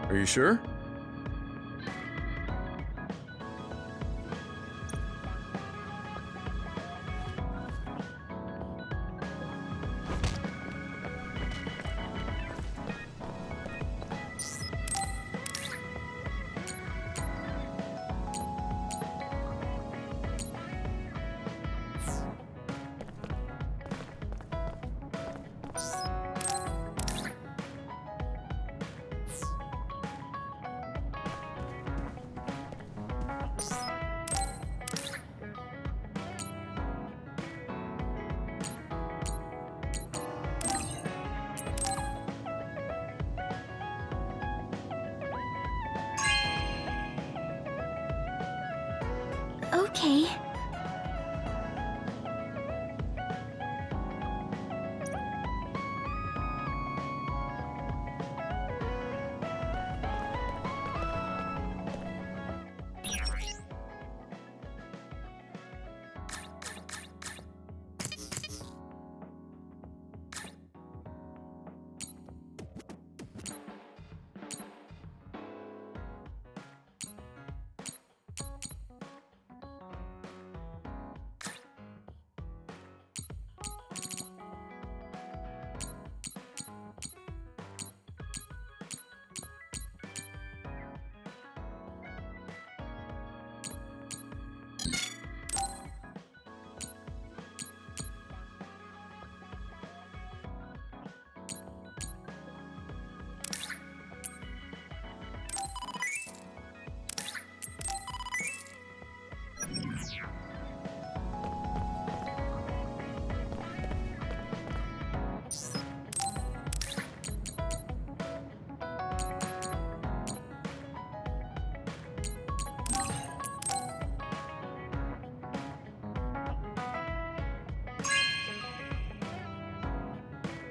Are you sure? Okay.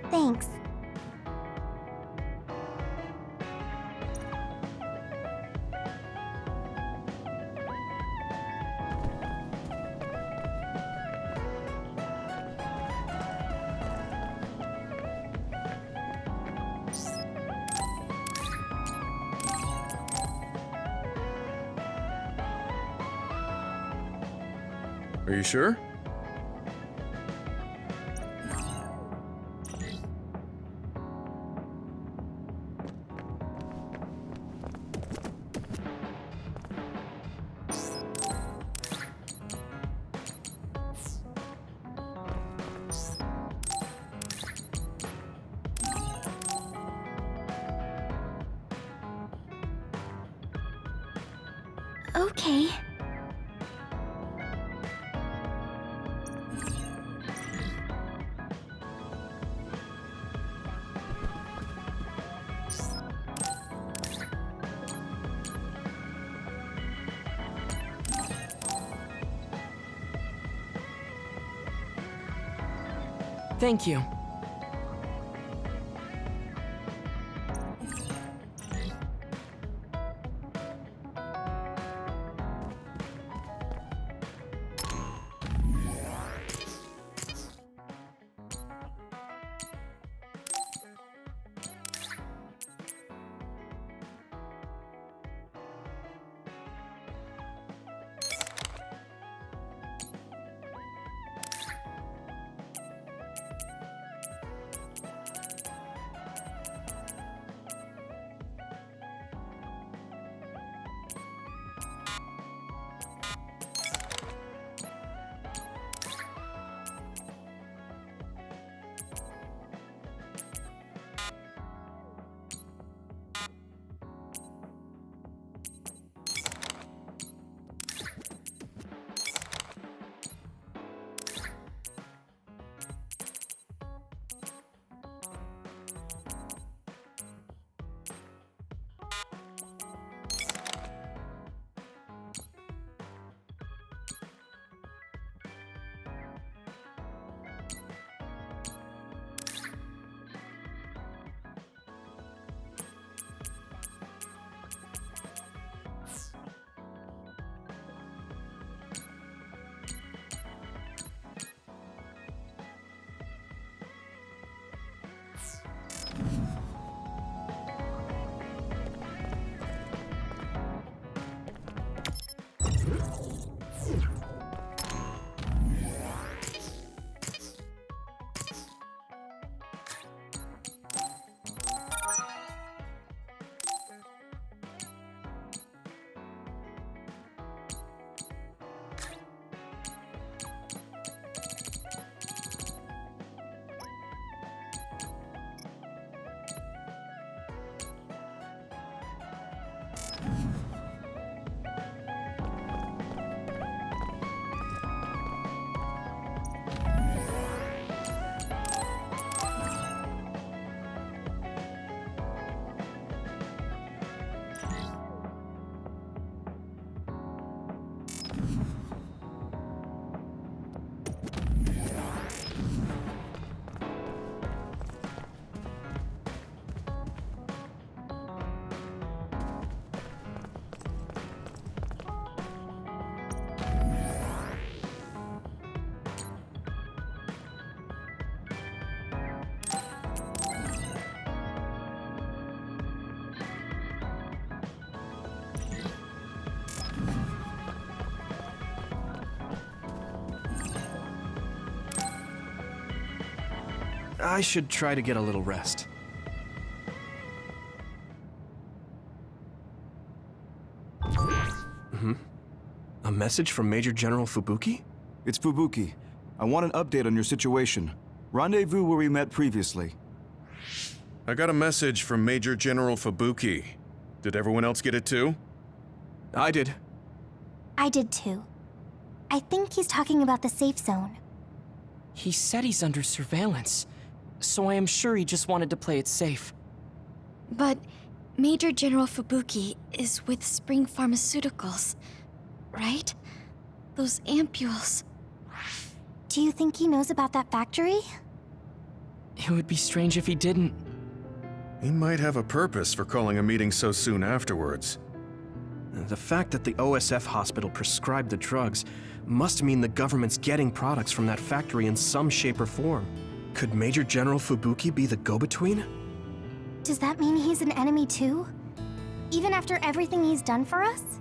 Thanks. Are you sure? Okay. Thank you. I should try to get a little rest. A message from Major General Fubuki? It's Fubuki. I want an update on your situation. Rendezvous where we met previously. I got a message from Major General Fubuki. Did everyone else get it too? I did. I did too. I think he's talking about the safe zone. He said he's under surveillance, so I am sure he just wanted to play it safe. But Major General Fubuki is with Spring Pharmaceuticals, right? Those ampules. Do you think he knows about that factory? It would be strange if he didn't. He might have a purpose for calling a meeting so soon afterwards. The fact that the OSF hospital prescribed the drugs must mean the government's getting products from that factory in some shape or form. Could Major General Fubuki be the go-between? Does that mean he's an enemy too? Even after everything he's done for us?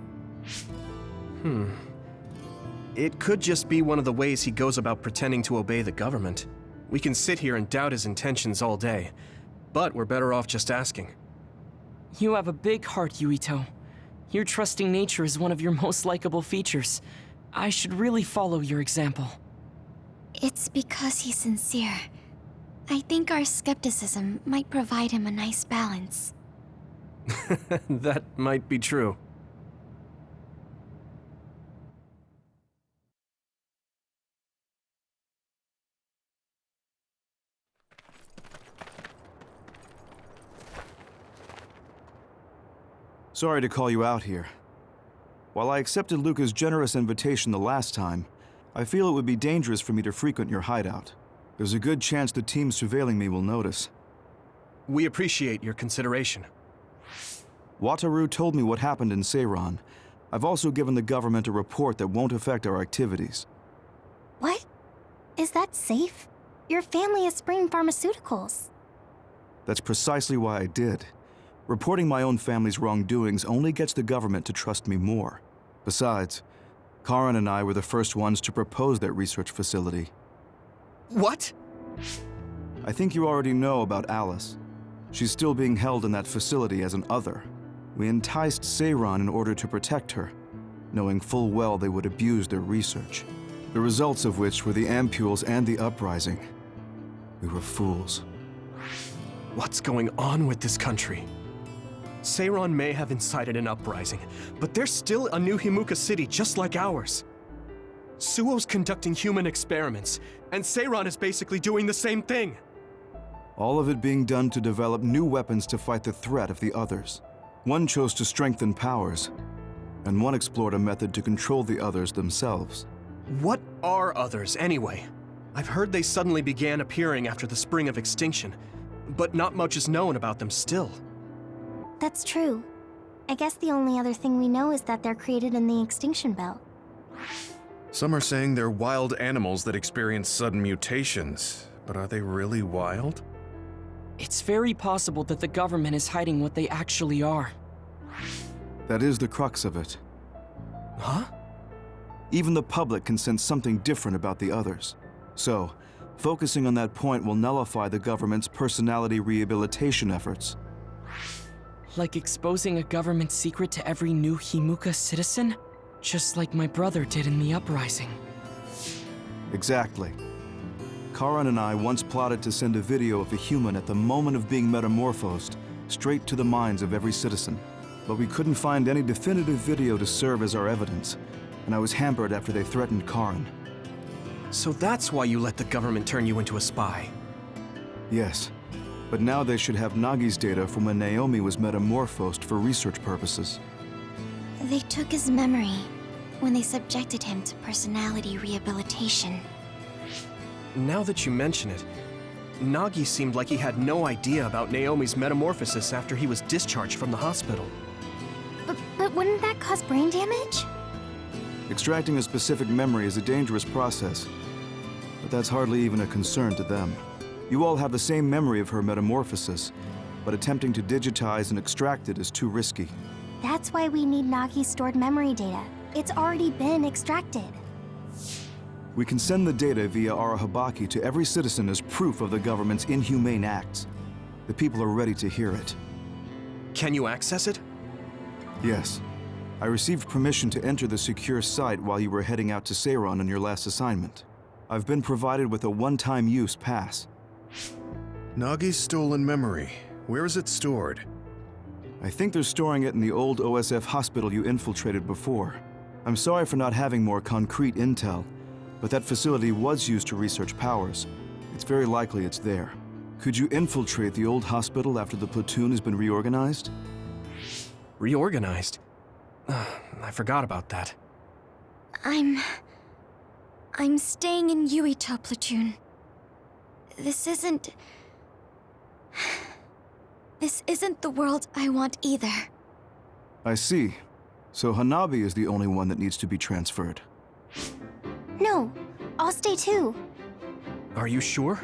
It could just be one of the ways he goes about pretending to obey the government. We can sit here and doubt his intentions all day, but we're better off just asking. You have a big heart, Yuito. Your trusting nature is one of your most likable features. I should really follow your example. It's because he's sincere. I think our skepticism might provide him a nice balance. That might be true. Sorry to call you out here. While I accepted Luca's generous invitation the last time, I feel it would be dangerous for me to frequent your hideout. There's a good chance the team surveilling me will notice. We appreciate your consideration. Wataru told me what happened in Seiran. I've also given the government a report that won't affect our activities. What? Is that safe? Your family is Spring Pharmaceuticals. That's precisely why I did. Reporting my own family's wrongdoings only gets the government to trust me more. Besides, Karin and I were the first ones to propose that research facility. What? I think you already know about Alice. She's still being held in that facility as an other. We enticed Seiran in order to protect her, knowing full well they would abuse their research. The results of which were the ampules and the uprising. We were fools. What's going on with this country? Seiran may have incited an uprising, but there's still a new Himuka city just like ours. Suo's conducting human experiments, and Seiran is basically doing the same thing. All of it being done to develop new weapons to fight the threat of the others. One chose to strengthen powers, and one explored a method to control the others themselves. What are others, anyway? I've heard they suddenly began appearing after the Spring of Extinction, but not much is known about them still. That's true. I guess the only other thing we know is that they're created in the extinction belt. Some are saying they're wild animals that experience sudden mutations, but are they really wild? It's very possible that the government is hiding what they actually are. That is the crux of it. Huh? Even the public can sense something different about the others. So, focusing on that point will nullify the government's personality rehabilitation efforts. Like exposing a government secret to every new Himuka citizen? Just like my brother did in the uprising. Exactly. Karin and I once plotted to send a video of a human at the moment of being metamorphosed straight to the minds of every citizen. But we couldn't find any definitive video to serve as our evidence, and I was hampered after they threatened Karin. So that's why you let the government turn you into a spy. Yes, but now they should have Nagi's data from when Naomi was metamorphosed for research purposes. They took his memory when they subjected him to personality rehabilitation. Now that you mention it, Nagi seemed like he had no idea about Naomi's metamorphosis after he was discharged from the hospital. But wouldn't that cause brain damage? Extracting a specific memory is a dangerous process, but that's hardly even a concern to them. You all have the same memory of her metamorphosis, but attempting to digitize and extract it is too risky. That's why we need Nagi's stored memory data. It's already been extracted. We can send the data via Arahabaki to every citizen as proof of the government's inhumane acts. The people are ready to hear it. Can you access it? Yes. I received permission to enter the secure site while you were heading out to Seiron on your last assignment. I've been provided with a one-time use pass. Nagi's stolen memory. Where is it stored? I think they're storing it in the old OSF hospital you infiltrated before. I'm sorry for not having more concrete intel, but that facility was used to research powers. It's very likely it's there. Could you infiltrate the old hospital after the platoon has been reorganized? Reorganized? I forgot about that. I'm staying in Yuito platoon. This isn't the world I want either. I see. So Hanabi is the only one that needs to be transferred. No, I'll stay too. Are you sure?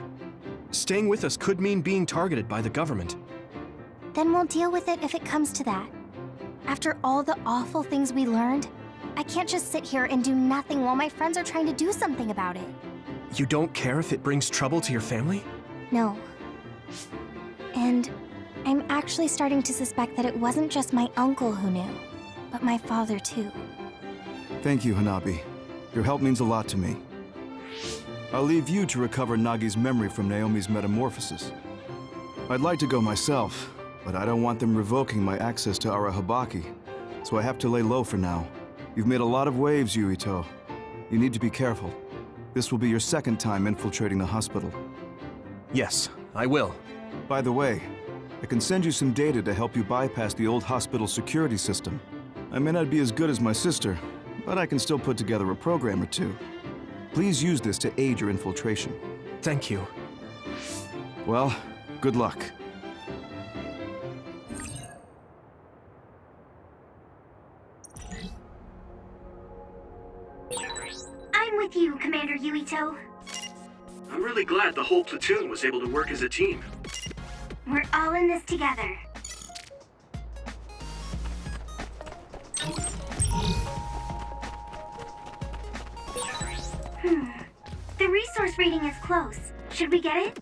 Staying with us could mean being targeted by the government. Then we'll deal with it if it comes to that. After all the awful things we learned, I can't just sit here and do nothing while my friends are trying to do something about it. You don't care if it brings trouble to your family? No. And I'm actually starting to suspect that it wasn't just my uncle who knew, but my father too. Thank you, Hanabi. Your help means a lot to me. I'll leave you to recover Nagi's memory from Naomi's metamorphosis. I'd like to go myself, but I don't want them revoking my access to Arahabaki, so I have to lay low for now. You've made a lot of waves, Yuito. You need to be careful. This will be your second time infiltrating the hospital. Yes, I will. By the way, I can send you some data to help you bypass the old hospital security system. I may not be as good as my sister, but I can still put together a program or two. Please use this to aid your infiltration. Thank you. Well, good luck. I'm with you, Commander Yuito. I'm really glad the whole platoon was able to work as a team. We're all in this together. The resource reading is close. Should we get it?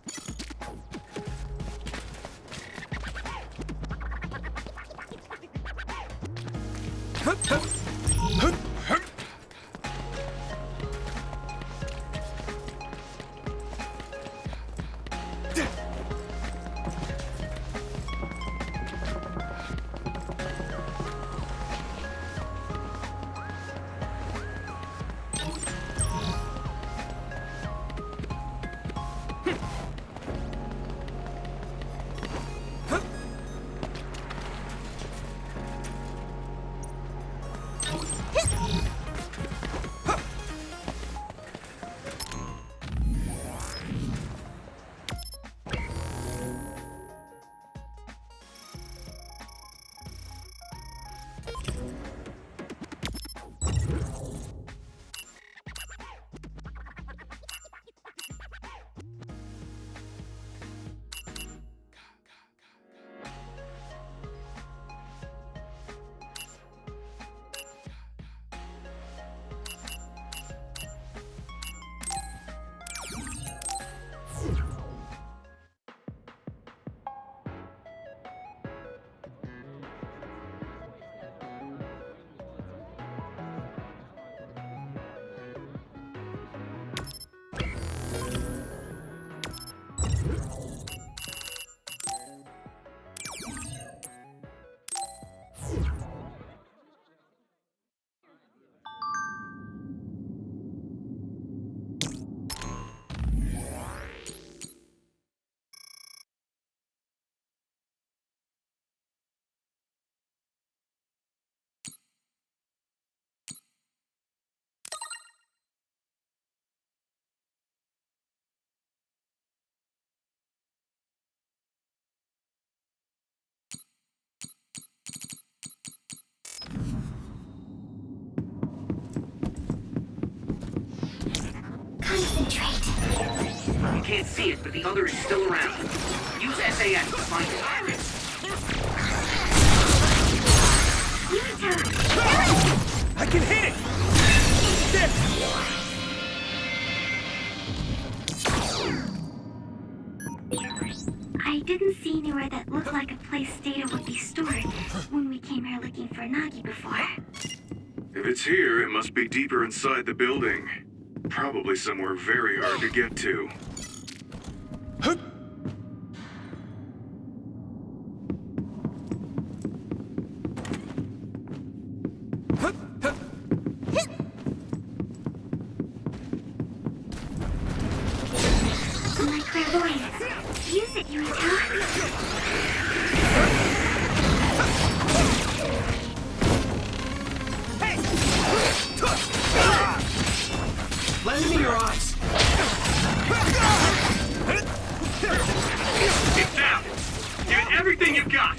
Concentrate. You can't see it, but the other is still around. Use SAS to find it. I can hit it! There! this data would be stored when we came here looking for Nagi before. If it's here, it must be deeper inside the building. Probably somewhere very hard to get to. My clairvoyance. Use it, Yuito. Lend me your eyes. It's down. Give it everything you've got.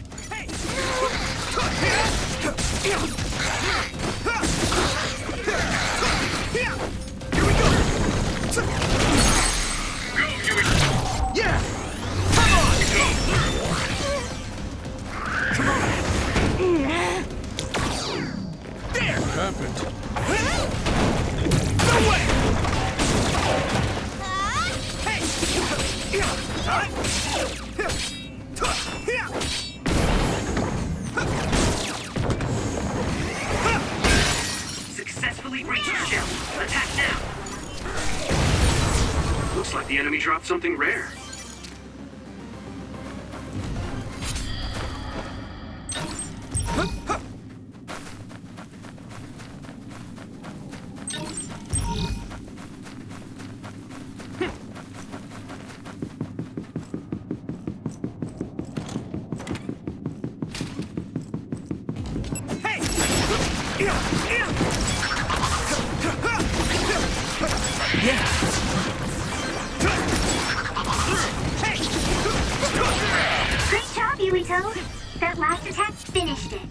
Here we go. Go, Yui. Yeah. Come on. Come on. There. What happened? No way. Successfully breached the shell. Attack now. Looks like the enemy dropped something rare. Great job, Yuito. That last attack finished it.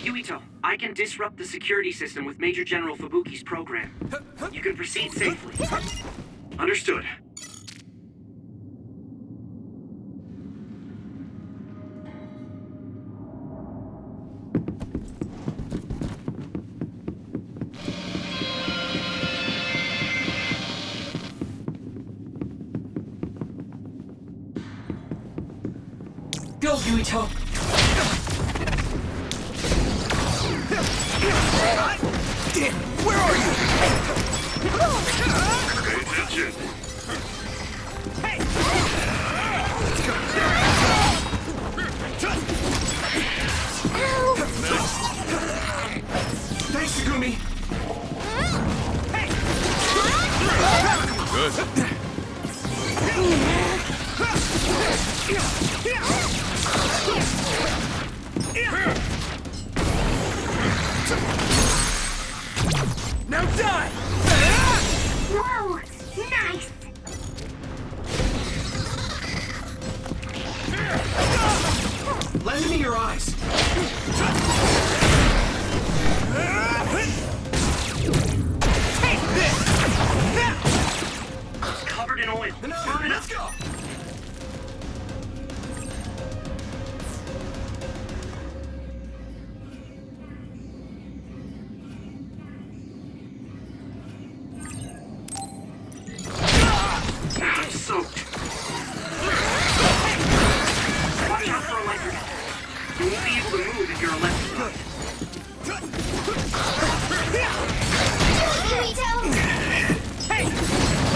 Yuito, I can disrupt the security system with Major General Fubuki's program. You can proceed safely. Understood. Go, Yuito! Where are you? Pay attention. Thanks, Shigumi. Good. Now die! Whoa! Nice! Lend me your eyes. Take this! Covered in oil. Burn it Let's up. go! I'm soaked. Watch out for electric. You won't be able to move if you're electrified. Yuito!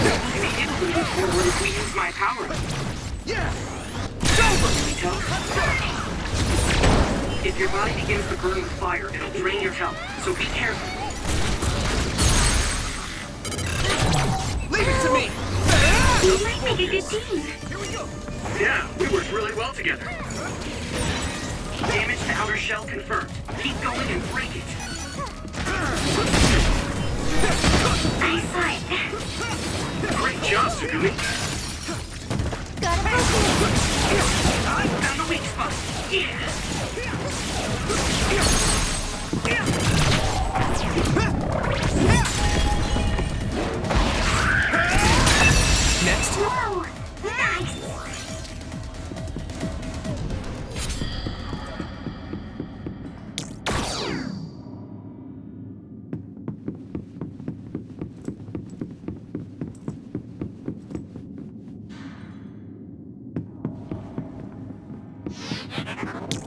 You'll be able to move forward if we use my power. Yeah! Yuito. If your body begins to burn with fire, it'll drain your health, so be careful. Leave it to me! We might make a good team. Here we go! Yeah, we worked really well together. Damage to outer shell confirmed. Keep going and break it. I saw it. Great job, Tsugumi. Gotta focus! Found the weak spot. Yeah. Next. Whoa! Nice!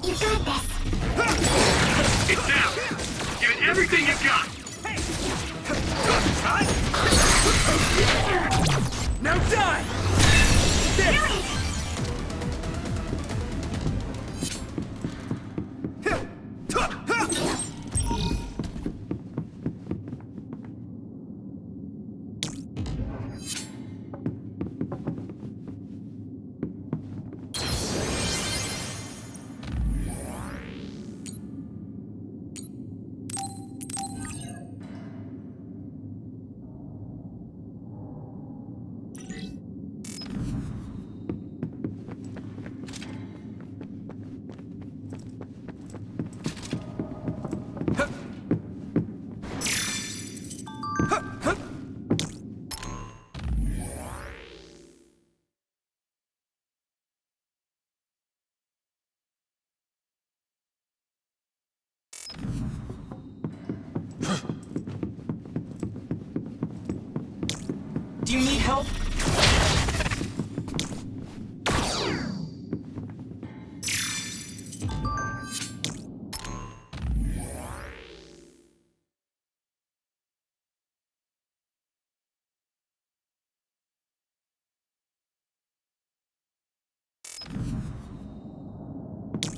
You got this. It's down. Give it everything you've got. Now die! Do you need help?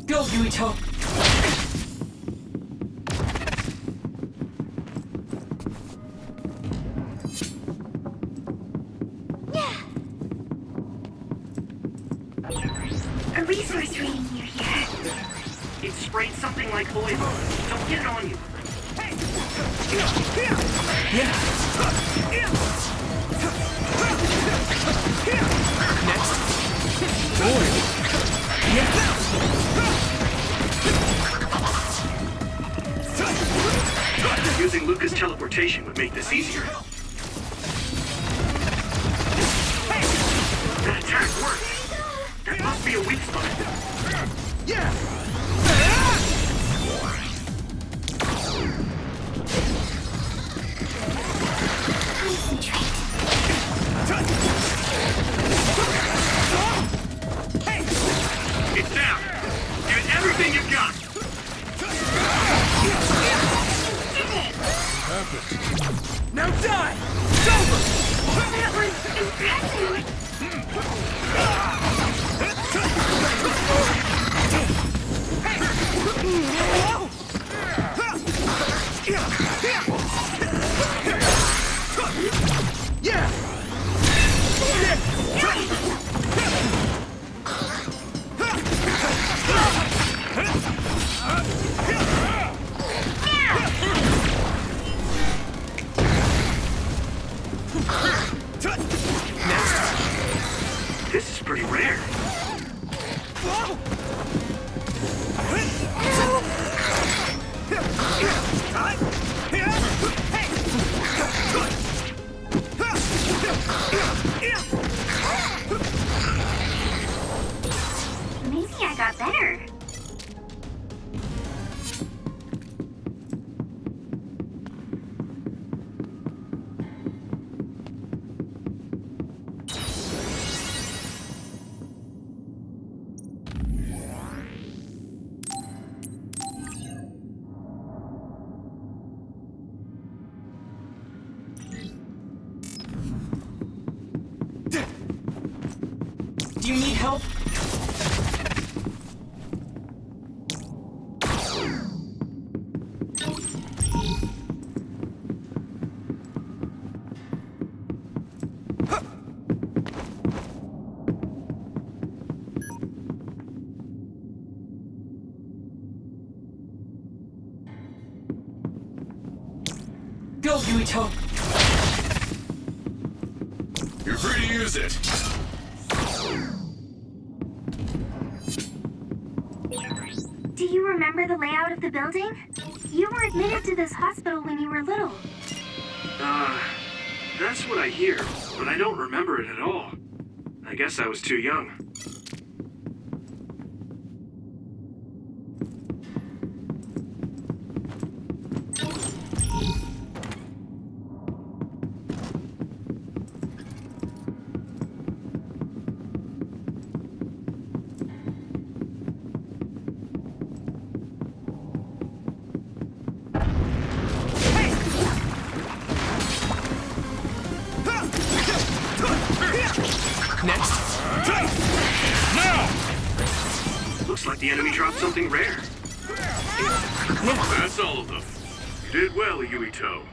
Go, Yuito! A resource reading near here. It sprayed something like oil. Don't get it on you. Using Luca's teleportation would make this easier. That attack worked. That must be a weak spot. Concentrate. It's down. Give it everything you've got. Now die! That was impressive. This is pretty rare. Maybe I got better. Do you need help? Go, Yuito! You're free to use it. Do you remember the layout of the building? You were admitted to this hospital when you were little. That's what I hear, but I don't remember it at all. I guess I was too young. Next. Now! Looks like the enemy dropped something rare. That's all of them. You did well, Yuito.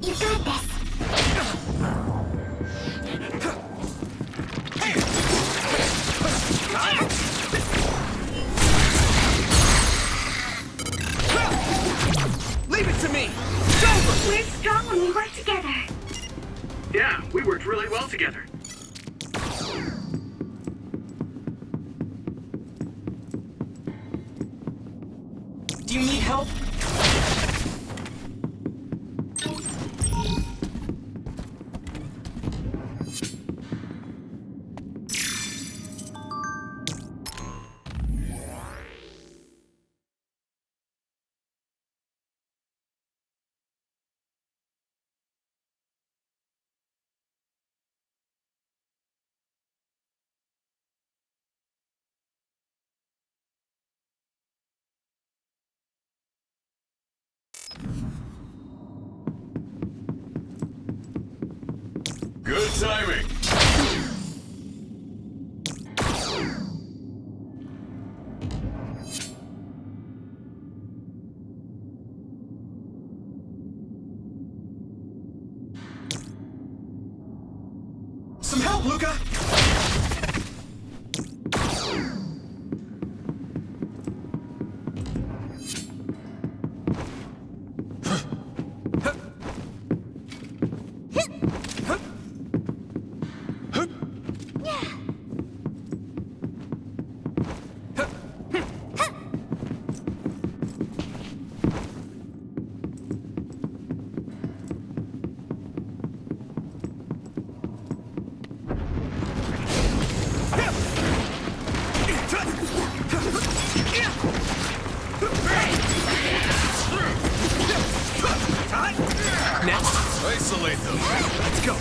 You got this. Leave it to me! We're strong when we work together. Yeah, we worked really well together. Do you need help? Good timing. Some help, Luca! Next. Isolate them. Let's go.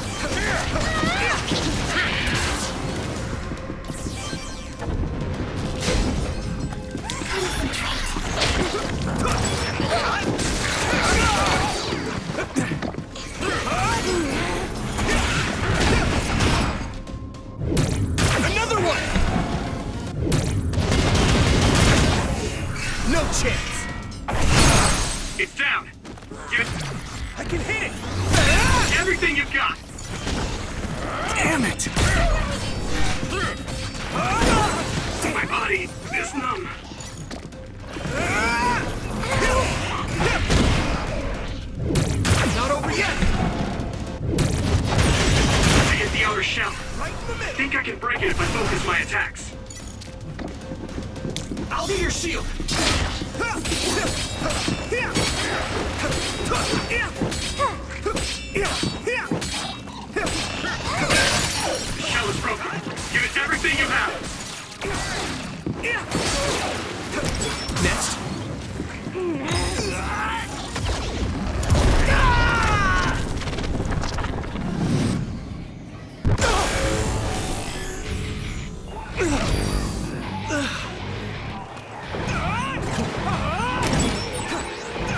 Another one! No chance! It's down. Give it I can hit it! everything you've got. Damn it! My body is numb. Not over yet! I hit the outer shell. Right in the middle! Think I can break it if I focus my attacks. I'll be your shield! The shell is broken. Give it everything you have. Next.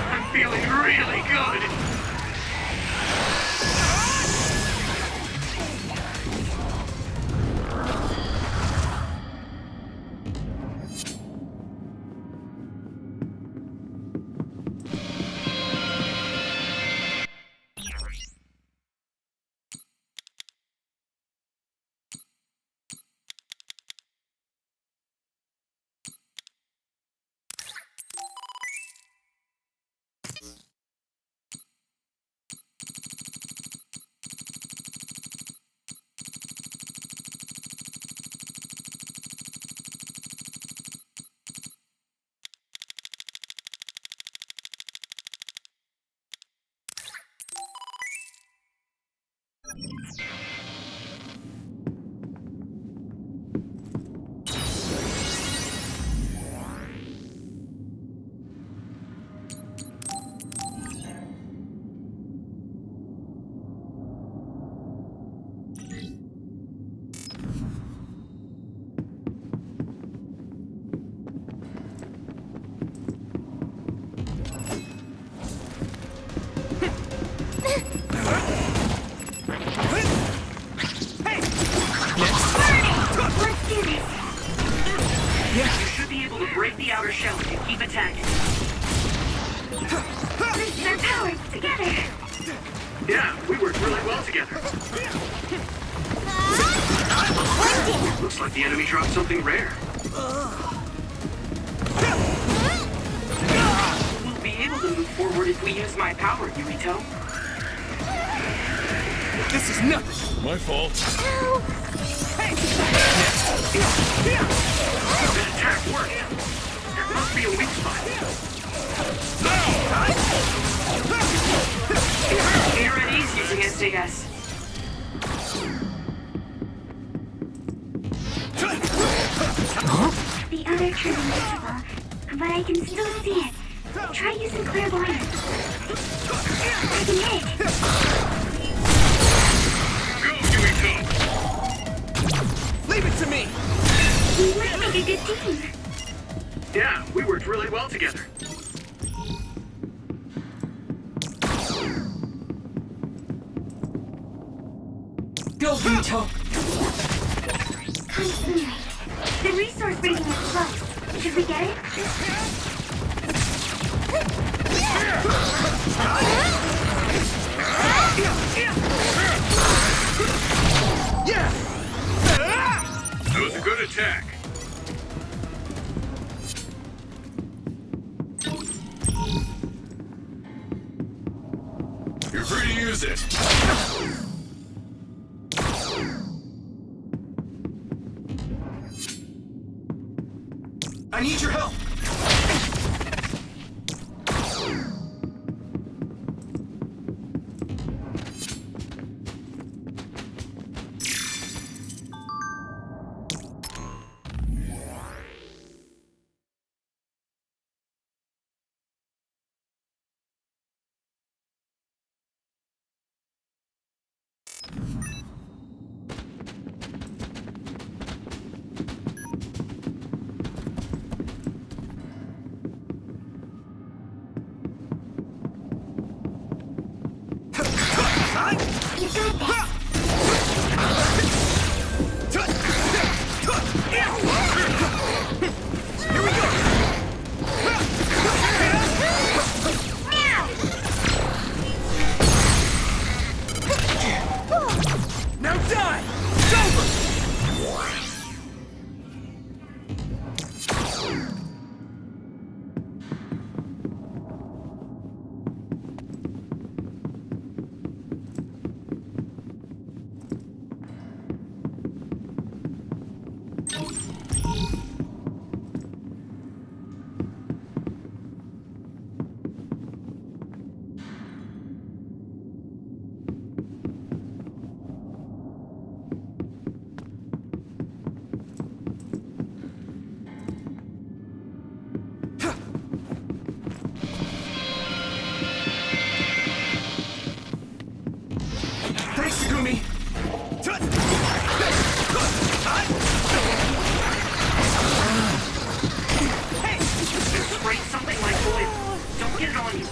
I'm feeling really good. together. Looks like the enemy dropped something rare. We'll be able to move forward if we use my power, Yuito. This is nothing! My fault. That attack worked. There must be a weak spot. Here at ease using SAS. The other turned invisible, but I can still see it. Try using clairvoyance. I can hit. Go, Yuito! Leave it to me! We might make a good team. Yeah, we worked really well together. Go, Yuito! Concentrate. The resource rating is close. Should we get it? Yeah! That was a good attack. You're free to use it. I need your help! You got this. Here we go! Now die! It's over! Thanks, Segumi! Spray something like oil. Don't get it on you.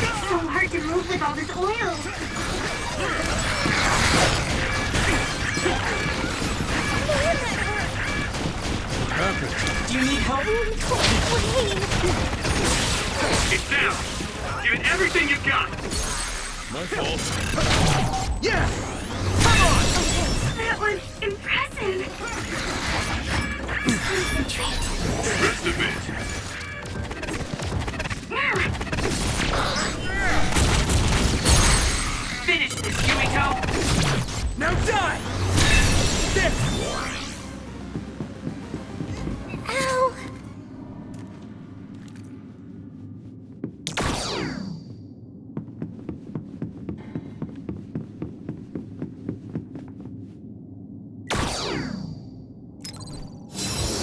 It's so hard to move with all this oil. Do you need help? It's down. Give it everything you've got. My fault. Yeah! Come on! That was impressive. Concentrate. Rest of it. Now. Finish this, Yuito. Now die! There! Ow.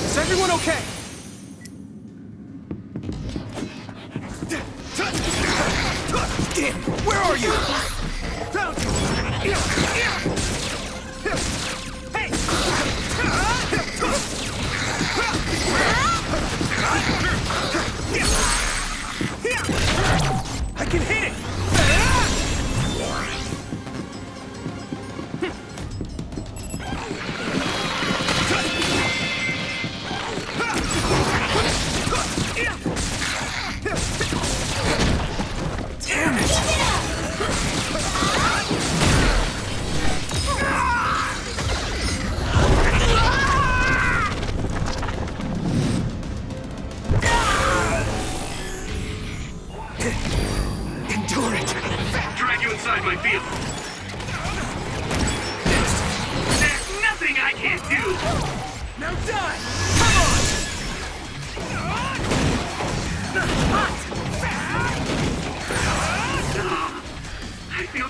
Is everyone okay? Damn, where are you? Found you! Hey! I can hit it! inside my field. There's nothing I can't do! Now die! Come on! I feel...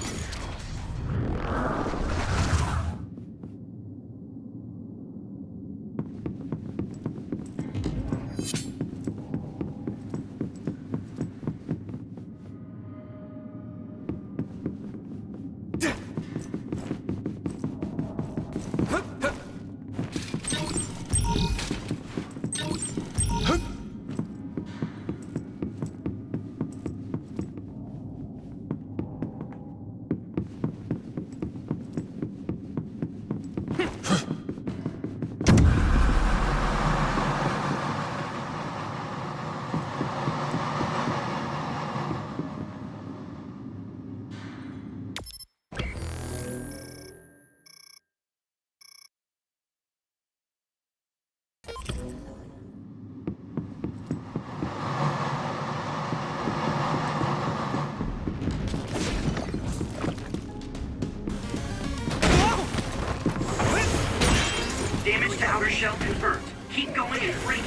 Damage to outer shell confirmed. Keep going and break it.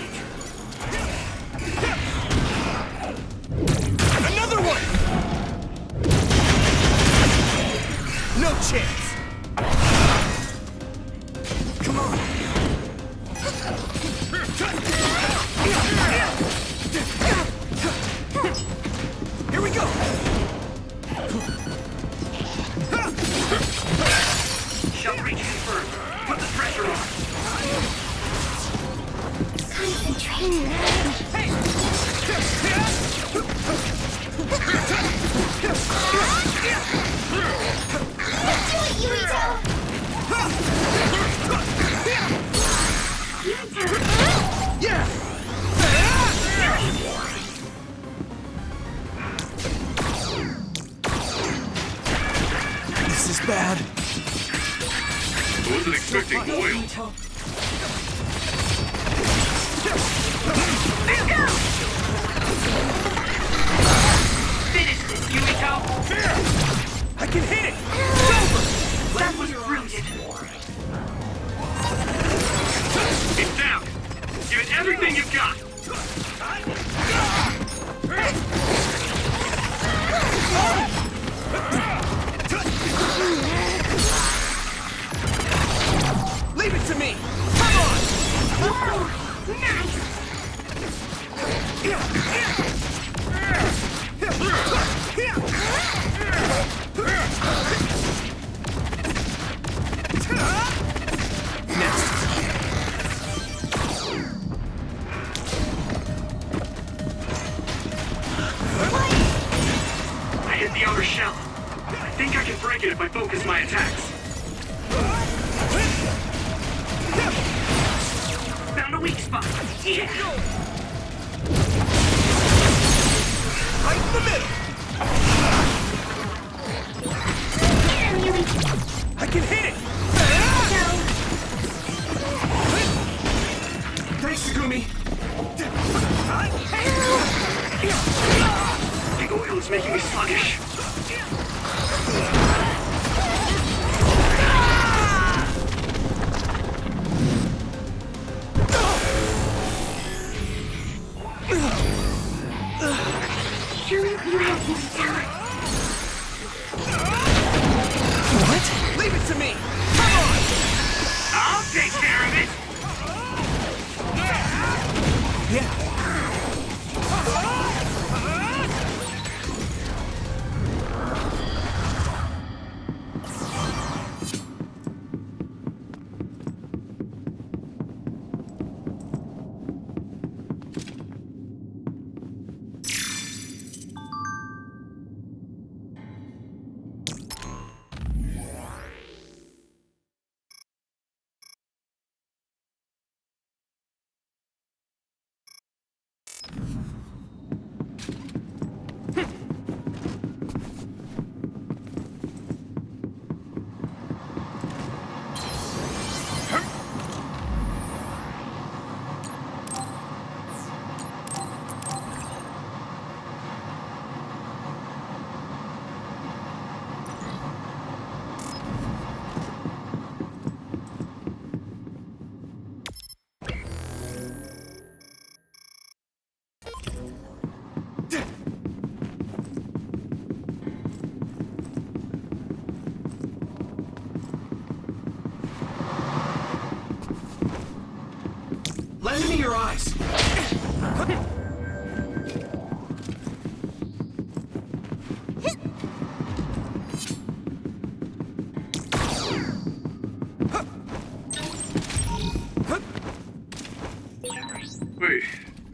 Another one! No chance! Come on! Here we go! Shell breach confirmed. Put the pressure on. Yeah! This is bad. Wasn't expecting oil. Finish this, Yumiko! I can hit it! That was brilliant! It's down. Give it everything you've got. Leave it to me! Come on! I hit the outer shell. I think I can break it if I focus my attacks. Found a weak spot. Yeah. Right in the middle! I can hit it! Thanks, Sugumi! The oil is making me sluggish. What? Leave it to me! Come on! I'll take care of it! Yeah.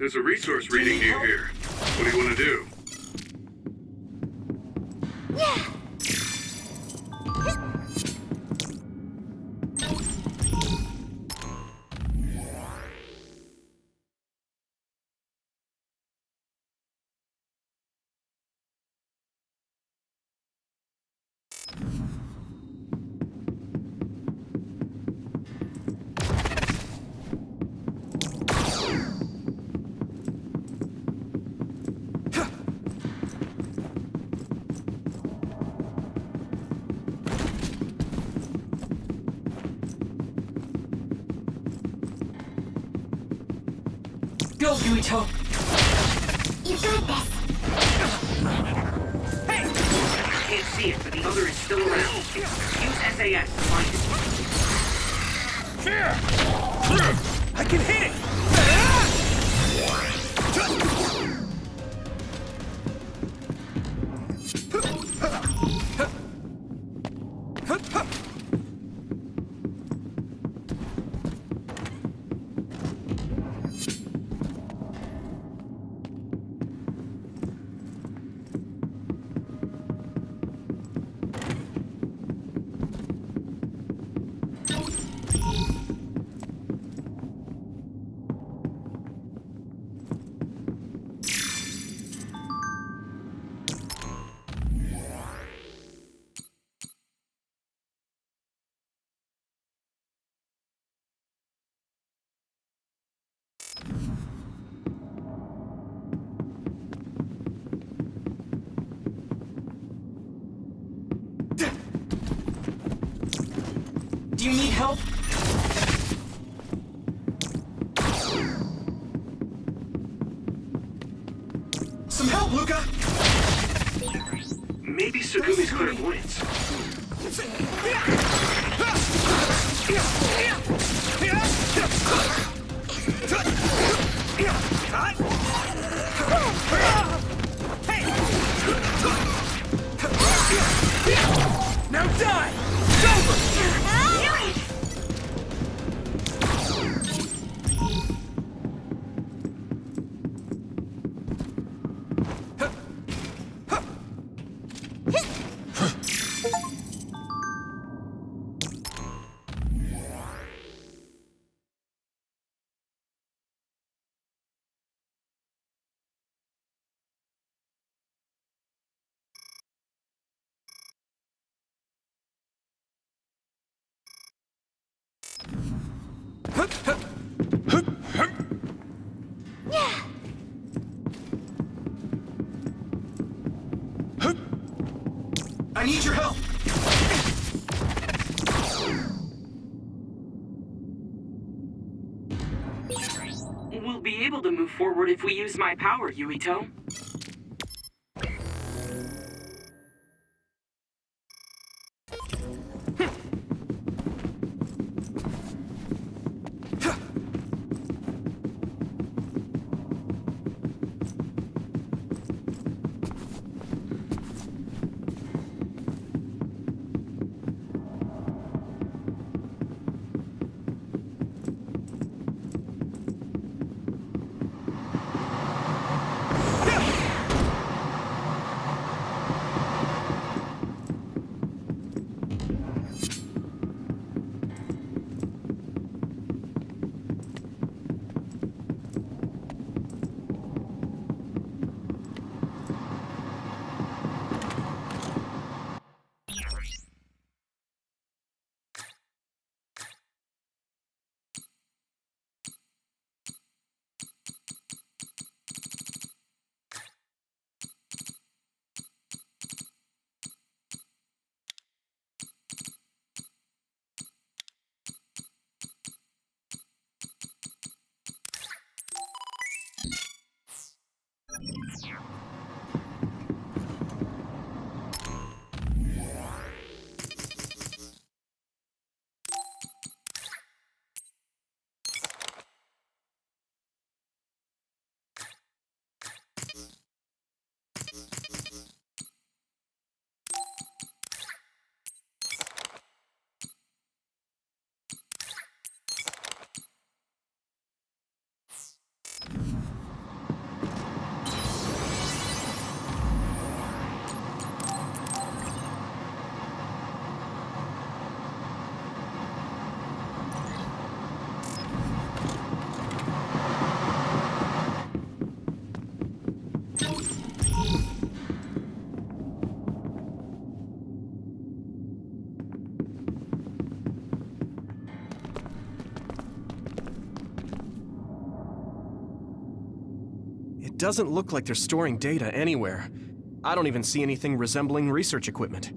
There's a resource reading near here. What do you want to do? Go, Yuito! You got this. Hey! I can't see it, but the other is still around. Use SAS to find it. I can hit it! Do you need help? Some help, Luca! Maybe Sugumi's clairvoyance. Now die! It's over! I need your help! We'll be able to move forward if we use my power, Yuito. It doesn't look like they're storing data anywhere. I don't even see anything resembling research equipment.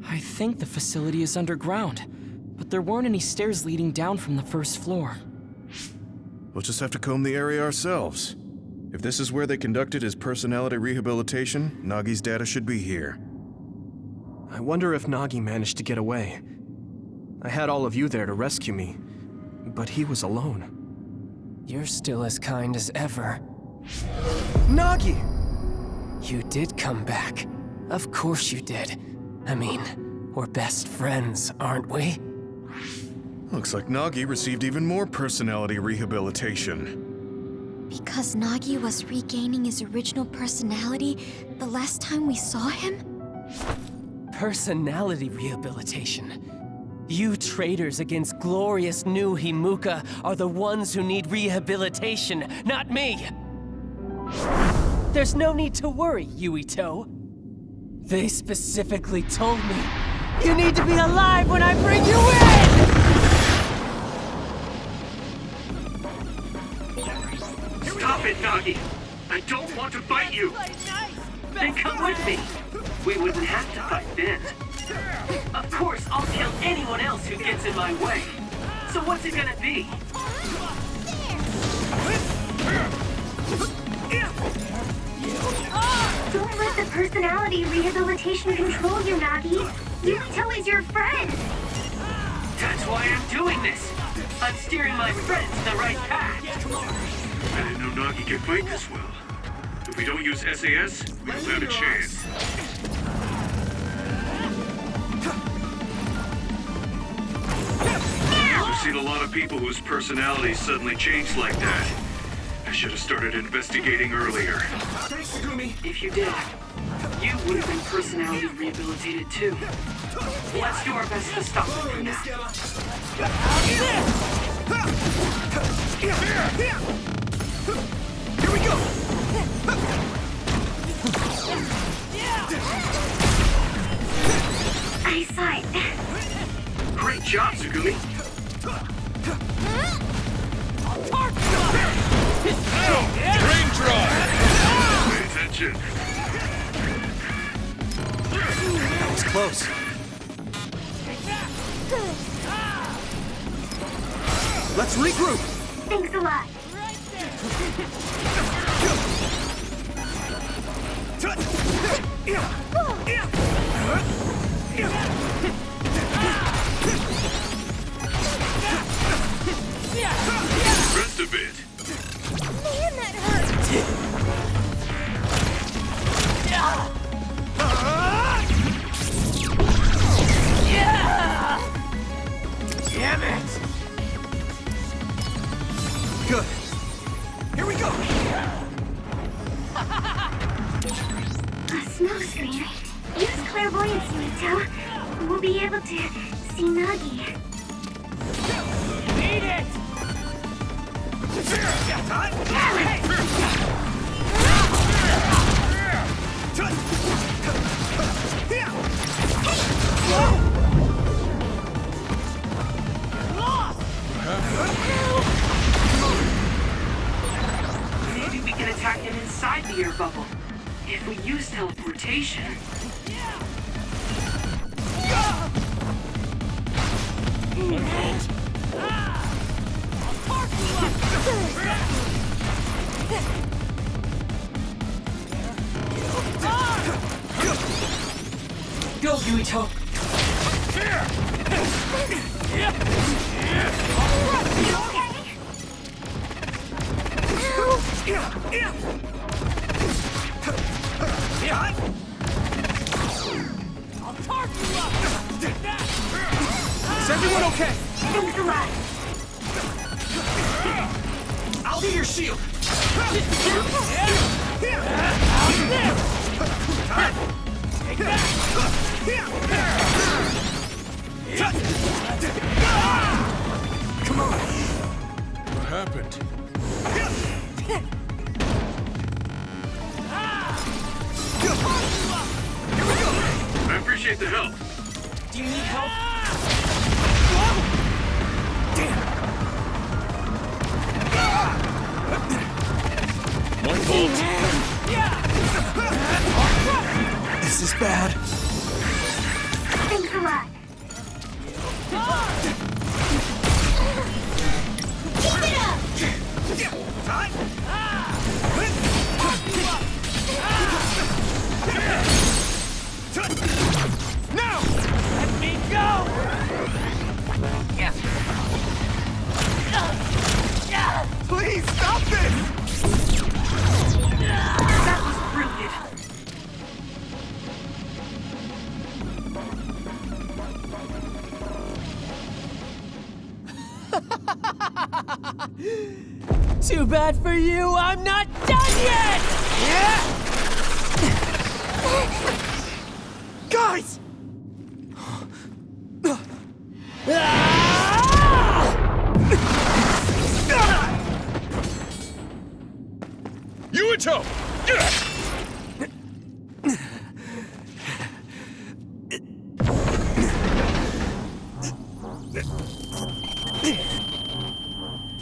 I think the facility is underground, but there weren't any stairs leading down from the first floor. We'll just have to comb the area ourselves. If this is where they conducted his personality rehabilitation, Nagi's data should be here. I wonder if Nagi managed to get away. I had all of you there to rescue me, but he was alone. You're still as kind as ever. Nagi! You did come back. Of course you did. I mean, we're best friends, aren't we? Looks like Nagi received even more personality rehabilitation. Because Nagi was regaining his original personality the last time we saw him? Personality rehabilitation. You traitors against glorious new Himuka are the ones who need rehabilitation, not me! There's no need to worry, Yuito. They specifically told me you need to be alive when I bring you in! Stop it, Nagi! I don't want to fight you! Then come with me! We wouldn't have to fight then. Of course, I'll kill anyone else who gets in my way. So what's it gonna be? Don't let the personality rehabilitation control you, Nagi. Yuito is your friend. That's why I'm doing this. I'm steering my friends in the right path. I didn't know Nagi can fight this well. If we don't use SAS, we don't have a chance. I've seen a lot of people whose personalities suddenly changed like that. I should have started investigating earlier. Thanks, Segumi. If you did, you would have been personality rehabilitated too. Let's do our best to stop it from that. Here we go! I saw it. Great job, Segumi. Pay attention. That was close. Let's regroup! Thanks a lot. Rest a bit. Man, that hurt! Damn it! Good. Here we go! A smoke screen. Use clairvoyance, Yuito. We'll be able to see Nagi. Eat it! Maybe we can attack him inside the air bubble. If we use teleportation... Go, Yuito! Is everyone okay? Thanks a lot. I'll be your shield! Come on! What happened? I appreciate the help. Do you need help? One catapult! This is bad. Thanks a lot. Keep it up! Now! Let me go! Please stop this! That was brilliant. Too bad for you, I'm not done yet! Guys! Yuito!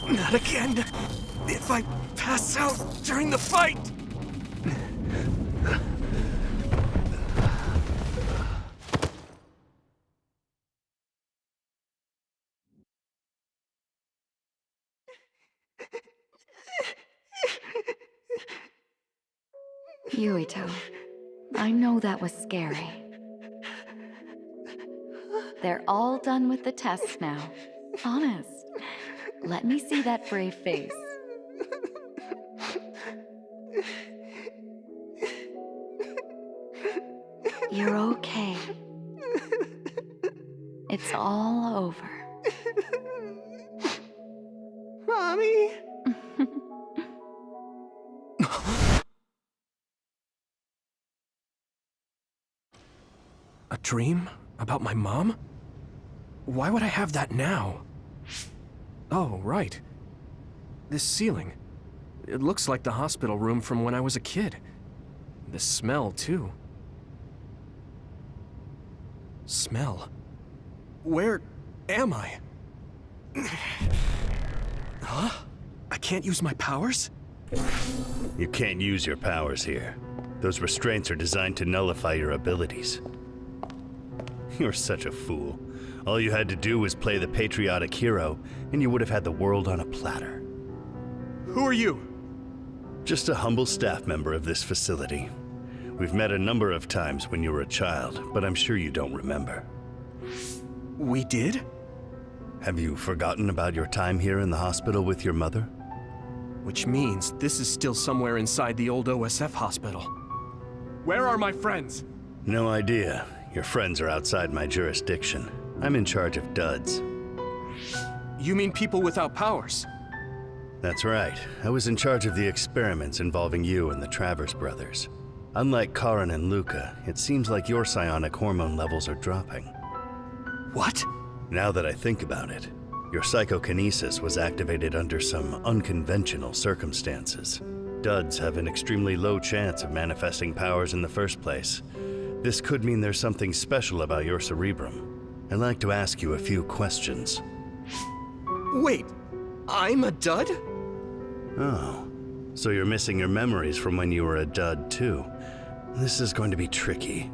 Not again. If I pass out during the fight. Yuito, I know that was scary. They're all done with the tests now. Honest. Let me see that brave face. You're okay. It's all over. Mommy? A dream? About my mom? Why would I have that now? Oh, right. This ceiling. It looks like the hospital room from when I was a kid. The smell, too. Smell? Where am I? Huh? I can't use my powers? You can't use your powers here. Those restraints are designed to nullify your abilities. You're such a fool. All you had to do was play the patriotic hero, and you would have had the world on a platter. Who are you? Just a humble staff member of this facility. We've met a number of times when you were a child, but I'm sure you don't remember. We did? Have you forgotten about your time here in the hospital with your mother? Which means this is still somewhere inside the old OSF hospital. Where are my friends? No idea. Your friends are outside my jurisdiction. I'm in charge of duds. You mean people without powers? That's right. I was in charge of the experiments involving you and the Travers brothers. Unlike Karin and Luca, it seems like your psionic hormone levels are dropping. What? Now that I think about it, your psychokinesis was activated under some unconventional circumstances. Duds have an extremely low chance of manifesting powers in the first place. This could mean there's something special about your cerebrum. I'd like to ask you a few questions. Wait, I'm a dud? Oh, so you're missing your memories from when you were a dud too. This is going to be tricky.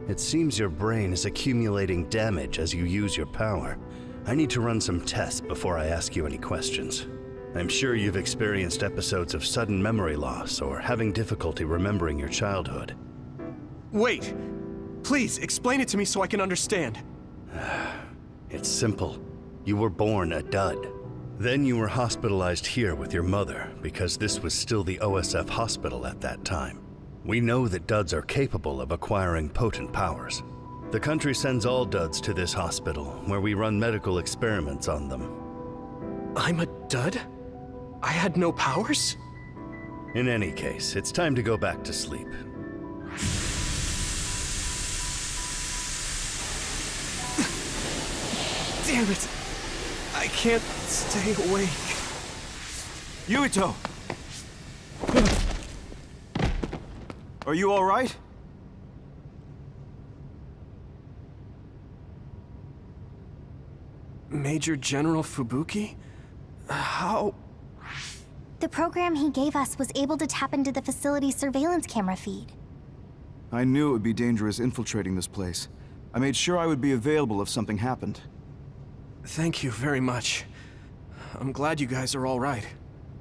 It seems your brain is accumulating damage as you use your power. I need to run some tests before I ask you any questions. I'm sure you've experienced episodes of sudden memory loss or having difficulty remembering your childhood. Wait, please explain it to me so I can understand. It's simple. You were born a dud. Then you were hospitalized here with your mother because this was still the OSF hospital at that time. We know that duds are capable of acquiring potent powers. The country sends all duds to this hospital where we run medical experiments on them. I'm a dud? I had no powers? In any case, it's time to go back to sleep. Damn it! I can't stay awake. Yuito! Are you all right? Major General Fubuki? How? The program he gave us was able to tap into the facility's surveillance camera feed. I knew it would be dangerous infiltrating this place. I made sure I would be available if something happened. Thank you very much. I'm glad you guys are all right.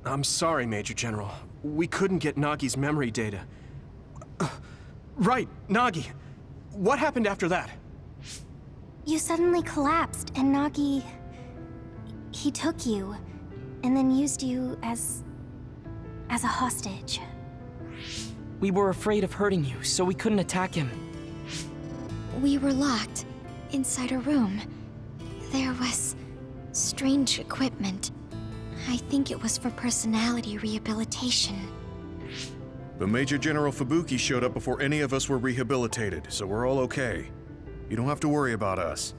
I'm sorry, Major General. We couldn't get Nagi's memory data. Right, Nagi. What happened after that? You suddenly collapsed, and Nagi... he took you, and then used you as a hostage. We were afraid of hurting you, so we couldn't attack him. We were locked inside a room. There was strange equipment. I think it was for personality rehabilitation. But Major General Fubuki showed up before any of us were rehabilitated, so we're all okay. You don't have to worry about us.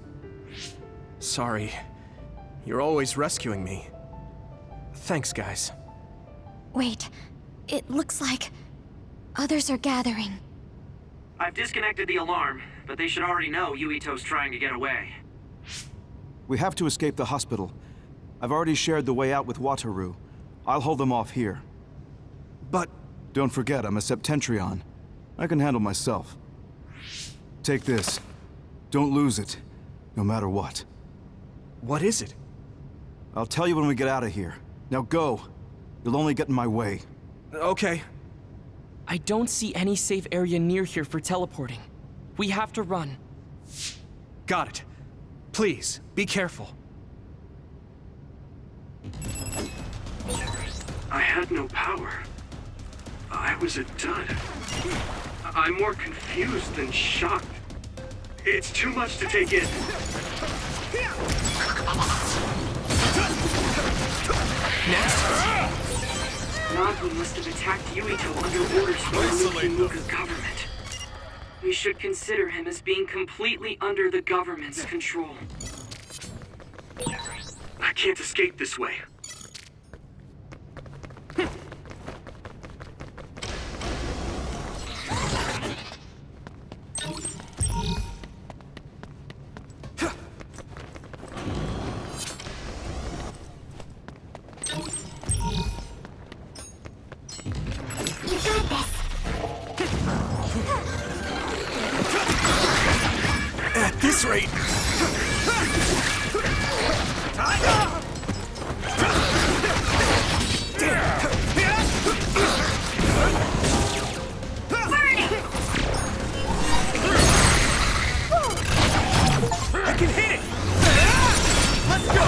Sorry. You're always rescuing me. Thanks, guys. Wait, it looks like others are gathering. I've disconnected the alarm, but they should already know Yuito's trying to get away. We have to escape the hospital. I've already shared the way out with Wataru. I'll hold them off here. But... Don't forget, I'm a Septentrion. I can handle myself. Take this. Don't lose it, no matter what. What is it? I'll tell you when we get out of here. Now go. You'll only get in my way. Okay. I don't see any safe area near here for teleporting. We have to run. Got it. Please, be careful. I had no power. I was a dud. I'm more confused than shocked. It's too much to take in. Next. Nagi must have attacked Yuito under orders from the Himuka government. We should consider him as being completely under the government's control. I can't escape this way. At this rate... I can hit it! Let's go!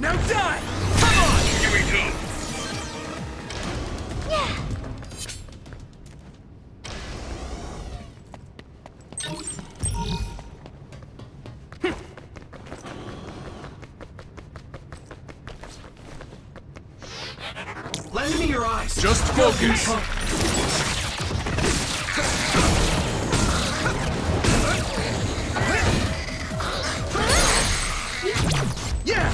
Now die! Come on! Yuito! Lend me your eyes! Just focus! Yeah!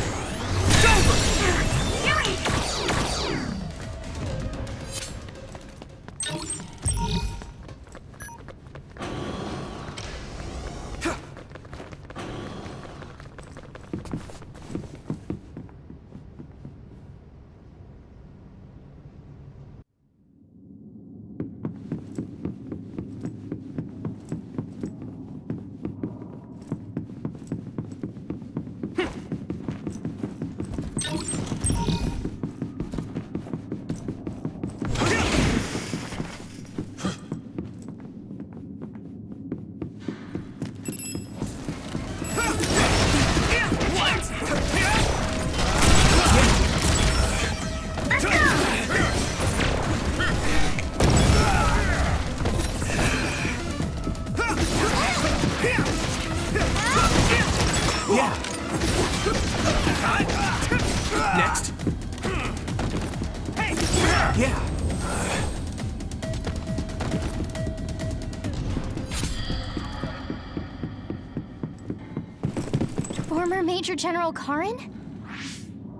Next. Yeah. Former Major General Karin?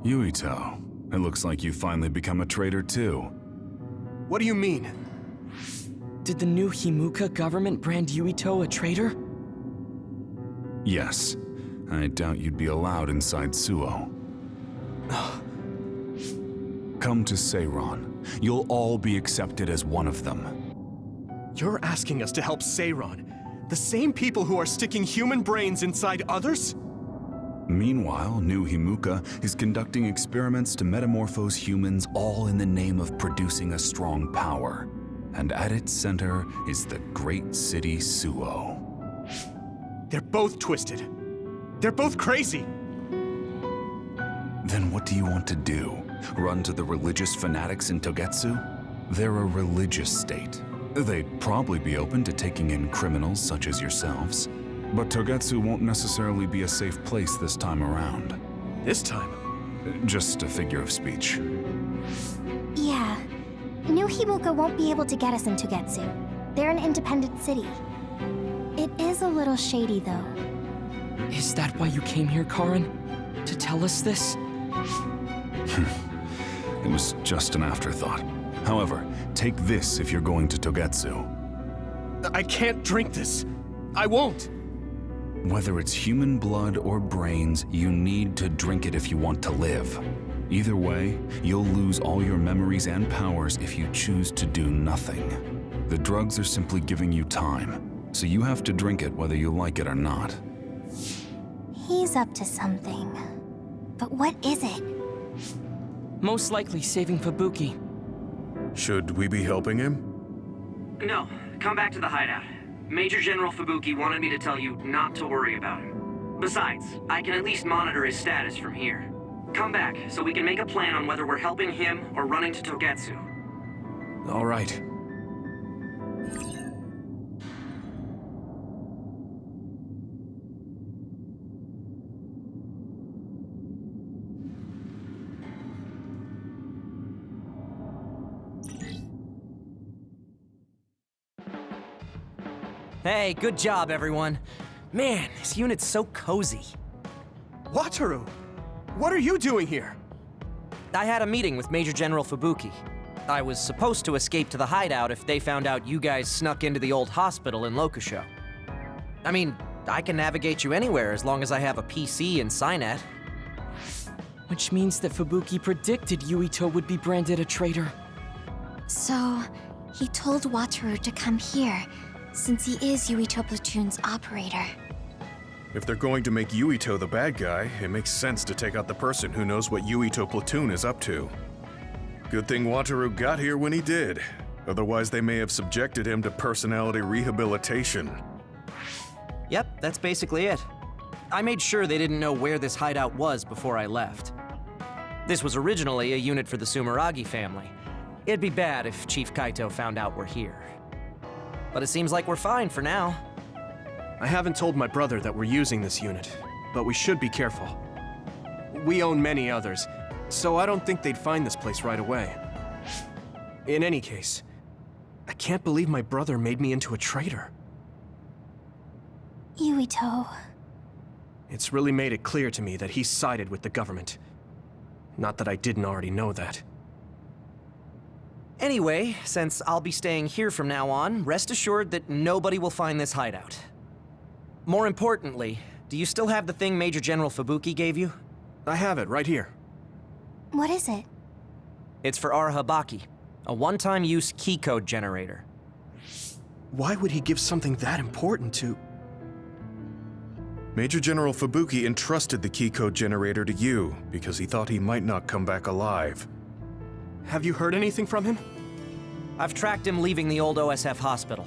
Yuito, it looks like you finally become a traitor too. What do you mean? Did the new Himuka government brand Yuito a traitor? Yes. I doubt you'd be allowed inside Suo. Come to Seiron. You'll all be accepted as one of them. You're asking us to help Seiron, the same people who are sticking human brains inside others? Meanwhile, New Himuka is conducting experiments to metamorphose humans, all in the name of producing a strong power. And at its center is the great city Suo. They're both twisted. They're both crazy. Then what do you want to do? Run to the religious fanatics in Togetsu? They're a religious state. They'd probably be open to taking in criminals such as yourselves. But Togetsu won't necessarily be a safe place this time around. This time? Just a figure of speech. Yeah. New Himuka won't be able to get us in Togetsu. They're an independent city. It is a little shady, though. Is that why you came here, Karin? To tell us this? It was just an afterthought. However, take this if you're going to Togetsu. I can't drink this. I won't. Whether it's human blood or brains, you need to drink it if you want to live. Either way, you'll lose all your memories and powers if you choose to do nothing. The drugs are simply giving you time, so you have to drink it whether you like it or not. He's up to something. But what is it? Most likely saving Fubuki. Should we be helping him? No, come back to the hideout. Major General Fubuki wanted me to tell you not to worry about him. Besides, I can at least monitor his status from here. Come back, so we can make a plan on whether we're helping him or running to Togetsu. All right. Hey, good job, everyone. Man, this unit's so cozy. Wataru! What are you doing here? I had a meeting with Major General Fubuki. I was supposed to escape to the hideout if they found out you guys snuck into the old hospital in Lokusho. I mean, I can navigate you anywhere as long as I have a PC and Cynet. Which means that Fubuki predicted Yuito would be branded a traitor. So, he told Wataru to come here, since he is Yuito Platoon's operator. If they're going to make Yuito the bad guy, it makes sense to take out the person who knows what Yuito Platoon is up to. Good thing Wataru got here when he did. Otherwise, they may have subjected him to personality rehabilitation. Yep, that's basically it. I made sure they didn't know where this hideout was before I left. This was originally a unit for the Sumeragi family. It'd be bad if Chief Kaito found out we're here. But it seems like we're fine for now. I haven't told my brother that we're using this unit, but we should be careful. We own many others, so I don't think they'd find this place right away. In any case, I can't believe my brother made me into a traitor. Yuito. It's really made it clear to me that he sided with the government. Not that I didn't already know that. Anyway, since I'll be staying here from now on, rest assured that nobody will find this hideout. More importantly, do you still have the thing Major General Fubuki gave you? I have it right here. What is it? It's for our Habaki, a one-time use key code generator. Why would he give something that important to... Major General Fubuki entrusted the key code generator to you because he thought he might not come back alive. Have you heard anything from him? I've tracked him leaving the old OSF hospital.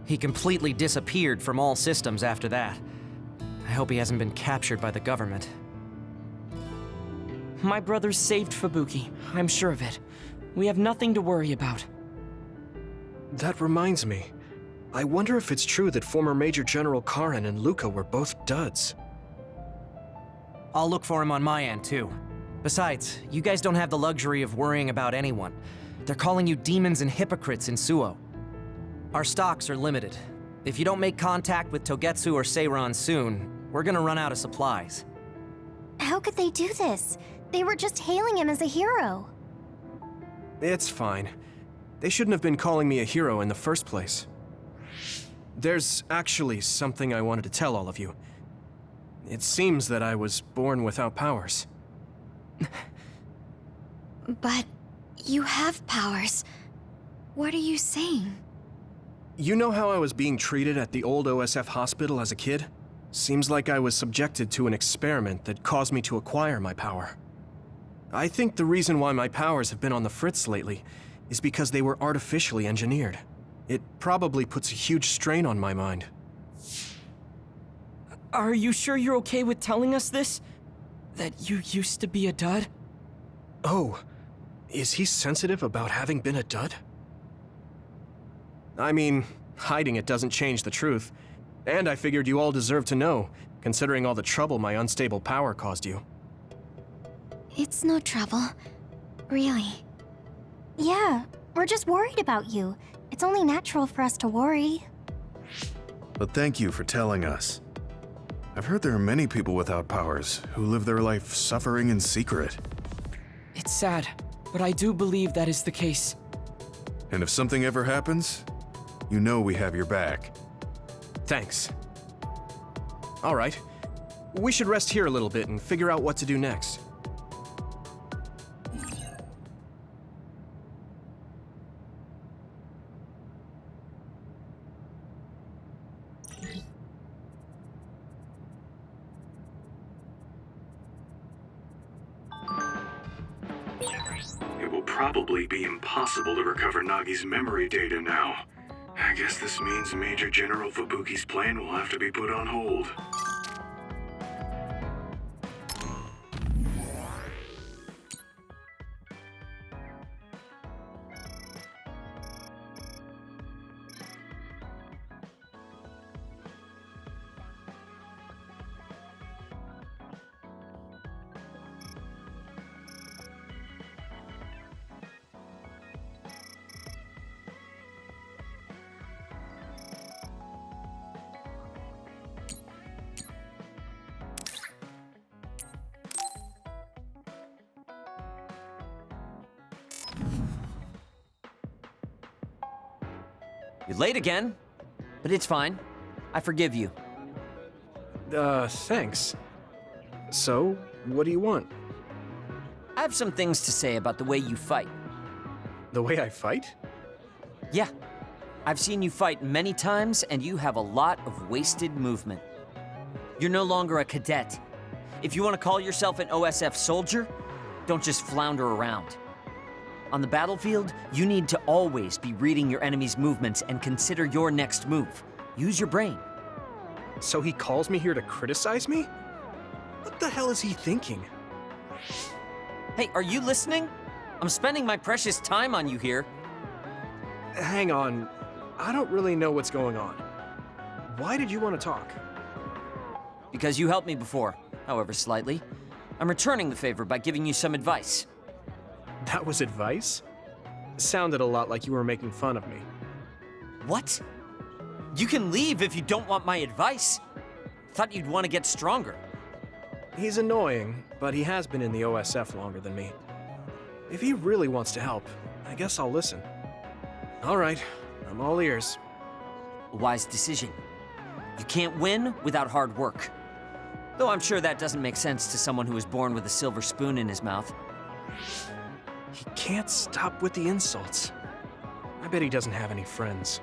He completely disappeared from all systems after that. I hope he hasn't been captured by the government. My brother saved Fubuki, I'm sure of it. We have nothing to worry about. That reminds me. I wonder if it's true that former Major General Karin and Luca were both duds. I'll look for him on my end, too. Besides, you guys don't have the luxury of worrying about anyone. They're calling you demons and hypocrites in Suo. Our stocks are limited. If you don't make contact with Togetsu or Seiron soon, we're gonna run out of supplies. How could they do this? They were just hailing him as a hero. It's fine. They shouldn't have been calling me a hero in the first place. There's actually something I wanted to tell all of you. It seems that I was born without powers. But you have powers. What are you saying? You know how I was being treated at the old OSF hospital as a kid? Seems like I was subjected to an experiment that caused me to acquire my power. I think the reason why my powers have been on the fritz lately is because they were artificially engineered. It probably puts a huge strain on my mind. Are you sure you're okay with telling us this? That you used to be a dud? Oh, is he sensitive about having been a dud? I mean, hiding it doesn't change the truth. And I figured you all deserve to know, considering all the trouble my unstable power caused you. It's no trouble. Really. Yeah, we're just worried about you. It's only natural for us to worry. But thank you for telling us. I've heard there are many people without powers who live their life suffering in secret. It's sad, but I do believe that is the case. And if something ever happens, you know we have your back. Thanks. All right. We should rest here a little bit and figure out what to do next. It will probably be impossible to recover Nagi's memory data now. I guess this means Major General Fubuki's plan will have to be put on hold. You're late again, but it's fine. I forgive you. Thanks. So, what do you want? I have some things to say about the way you fight. The way I fight? Yeah. I've seen you fight many times, and you have a lot of wasted movement. You're no longer a cadet. If you want to call yourself an OSF soldier, don't just flounder around. On the battlefield, you need to always be reading your enemy's movements and consider your next move. Use your brain. So he calls me here to criticize me? What the hell is he thinking? Hey, are you listening? I'm spending my precious time on you here. Hang on. I don't really know what's going on. Why did you want to talk? Because you helped me before, however slightly. I'm returning the favor by giving you some advice. That was advice? Sounded a lot like you were making fun of me. What? You can leave if you don't want my advice. Thought you'd want to get stronger. He's annoying, but he has been in the OSF longer than me. If he really wants to help, I guess I'll listen. All right, I'm all ears. A wise decision. You can't win without hard work. Though I'm sure that doesn't make sense to someone who was born with a silver spoon in his mouth. He can't stop with the insults. I bet he doesn't have any friends.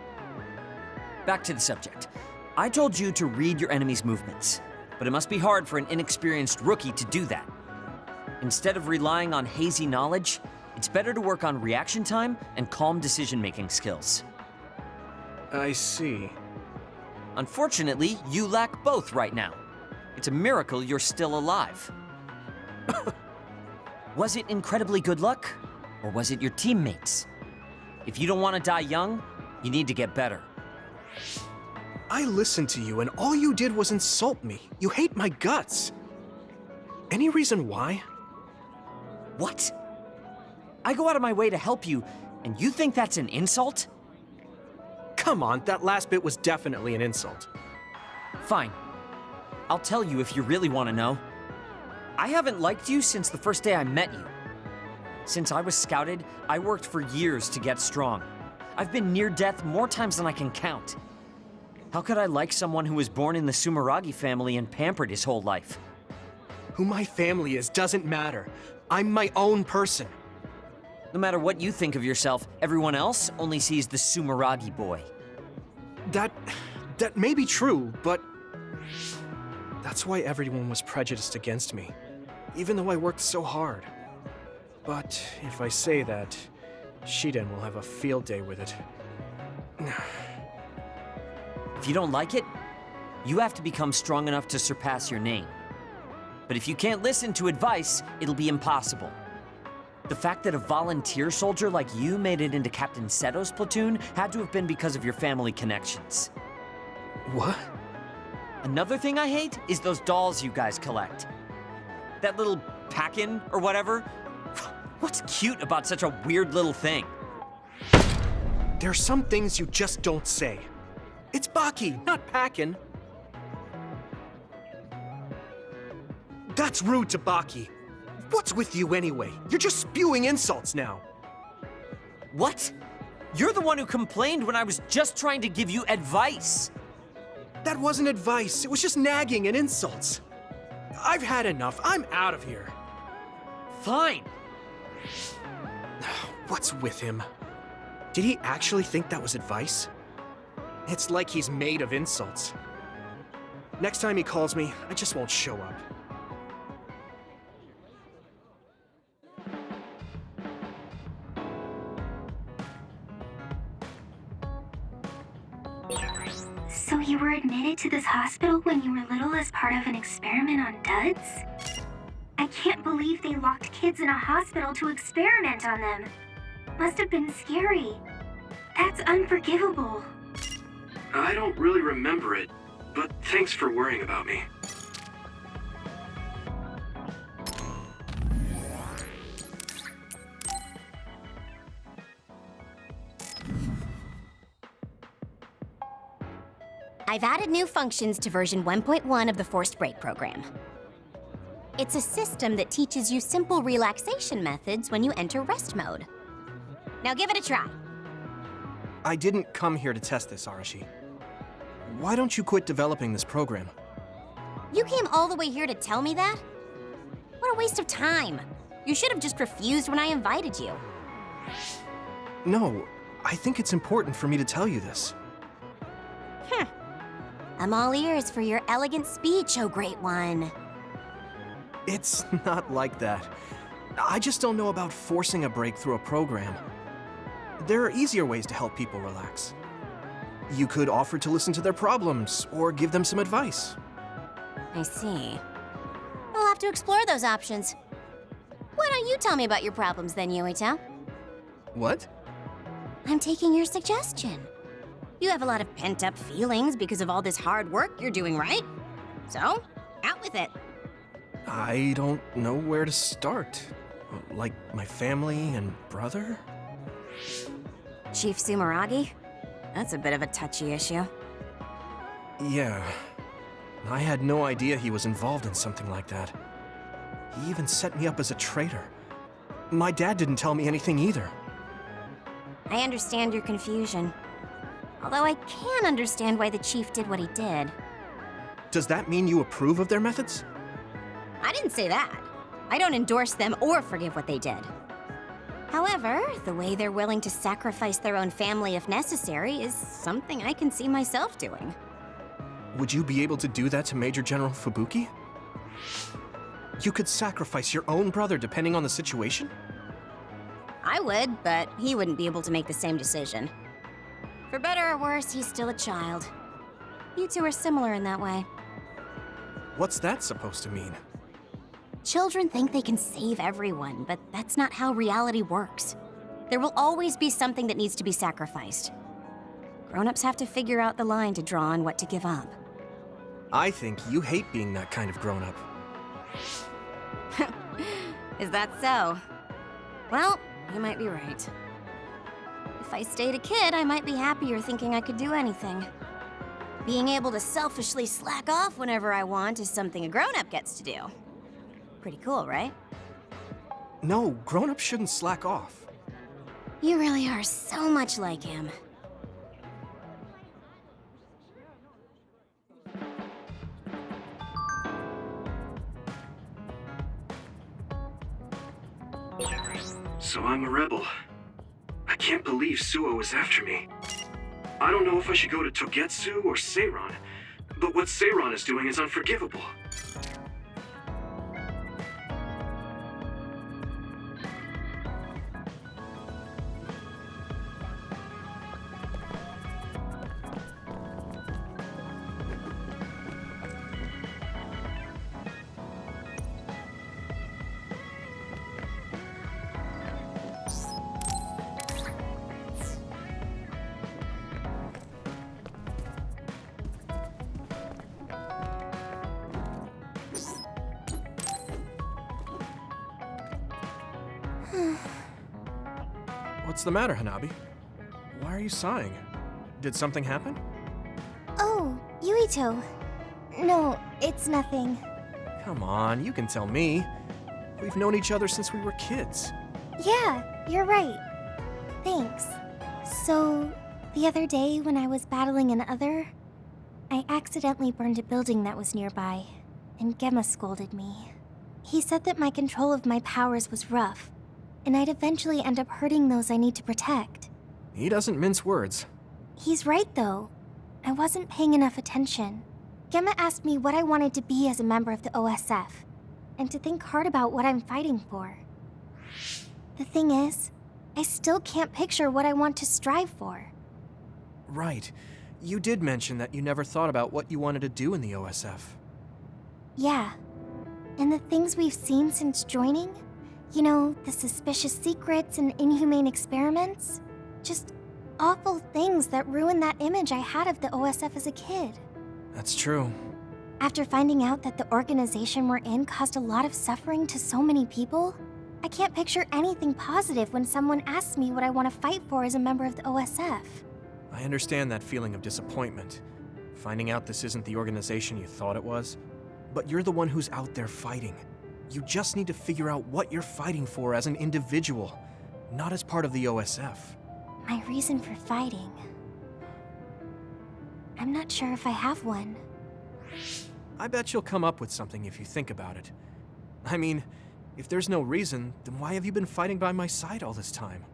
Back to the subject. I told you to read your enemy's movements, but it must be hard for an inexperienced rookie to do that. Instead of relying on hazy knowledge, it's better to work on reaction time and calm decision-making skills. I see. Unfortunately, you lack both right now. It's a miracle you're still alive. Was it incredibly good luck? Or was it your teammates? If you don't want to die young, you need to get better. I listened to you and all you did was insult me. You hate my guts. Any reason why? What? I go out of my way to help you, and you think that's an insult? Come on, that last bit was definitely an insult. Fine. I'll tell you if you really want to know. I haven't liked you since the first day I met you. Since I was scouted, I worked for years to get strong. I've been near death more times than I can count. How could I like someone who was born in the Sumeragi family and pampered his whole life? Who my family is doesn't matter. I'm my own person. No matter what you think of yourself, everyone else only sees the Sumeragi boy. That may be true, but that's why everyone was prejudiced against me, even though I worked so hard. But if I say that, Shiden will have a field day with it. If you don't like it, you have to become strong enough to surpass your name. But if you can't listen to advice, it'll be impossible. The fact that a volunteer soldier like you made it into Captain Seto's platoon had to have been because of your family connections. What? Another thing I hate is those dolls you guys collect. That little pack-in or whatever. What's cute about such a weird little thing? There are some things you just don't say. It's Baki, not Packin. That's rude to Baki. What's with you anyway? You're just spewing insults now. What? You're the one who complained when I was just trying to give you advice. That wasn't advice. It was just nagging and insults. I've had enough. I'm out of here. Fine. What's with him? Did he actually think that was advice? It's like he's made of insults. Next time he calls me, I just won't show up. So you were admitted to this hospital when you were little as part of an experiment on duds? I can't believe they locked kids in a hospital to experiment on them. Must have been scary. That's unforgivable. I don't really remember it, but thanks for worrying about me. I've added new functions to version 1.1 of the Forced Break program. It's a system that teaches you simple relaxation methods when you enter rest mode. Now give it a try. I didn't come here to test this, Arashi. Why don't you quit developing this program? You came all the way here to tell me that? What a waste of time. You should have just refused when I invited you. No, I think it's important for me to tell you this. I'm all ears for your elegant speech, oh great one. It's not like that. I just don't know about forcing a break through a program. There are easier ways to help people relax. You could offer to listen to their problems, or give them some advice. I see. We'll have to explore those options. Why don't you tell me about your problems then, Yuito? What? I'm taking your suggestion. You have a lot of pent-up feelings because of all this hard work you're doing, right? So, out with it. I don't know where to start. Like my family and brother? Chief Sumeragi? That's a bit of a touchy issue. Yeah. I had no idea he was involved in something like that. He even set me up as a traitor. My dad didn't tell me anything either. I understand your confusion. Although I can understand why the chief did what he did. Does that mean you approve of their methods? I didn't say that. I don't endorse them or forgive what they did. However, the way they're willing to sacrifice their own family if necessary is something I can see myself doing. Would you be able to do that to Major General Fubuki? You could sacrifice your own brother depending on the situation? I would, but he wouldn't be able to make the same decision. For better or worse, he's still a child. You two are similar in that way. What's that supposed to mean? Children think they can save everyone, but that's not how reality works. There will always be something that needs to be sacrificed. Grown-ups have to figure out the line to draw on what to give up. I think you hate being that kind of grown-up. Is that so? Well, you might be right. If I stayed a kid, I might be happier thinking I could do anything. Being able to selfishly slack off whenever I want is something a grown-up gets to do. Pretty cool, right? No, grown-ups shouldn't slack off. You really are so much like him. So I'm a rebel. I can't believe Suo is after me. I don't know if I should go to Togetsu or Seiron, but what Seiron is doing is unforgivable. What's the matter, Hanabi? Why are you sighing? Did something happen? Oh, Yuito. No, it's nothing. Come on, you can tell me. We've known each other since we were kids. Yeah, you're right. Thanks. So, the other day when I was battling an other, I accidentally burned a building that was nearby, and Gemma scolded me. He said that my control of my powers was rough, and I'd eventually end up hurting those I need to protect. He doesn't mince words. He's right, though. I wasn't paying enough attention. Gemma asked me what I wanted to be as a member of the OSF, and to think hard about what I'm fighting for. The thing is, I still can't picture what I want to strive for. Right. You did mention that you never thought about what you wanted to do in the OSF. Yeah. And the things we've seen since joining? You know, the suspicious secrets and inhumane experiments? Just awful things that ruined that image I had of the OSF as a kid. That's true. After finding out that the organization we're in caused a lot of suffering to so many people, I can't picture anything positive when someone asks me what I want to fight for as a member of the OSF. I understand that feeling of disappointment. Finding out this isn't the organization you thought it was. But you're the one who's out there fighting. You just need to figure out what you're fighting for as an individual, not as part of the OSF. My reason for fighting? I'm not sure if I have one. I bet you'll come up with something if you think about it. I mean, if there's no reason, then why have you been fighting by my side all this time?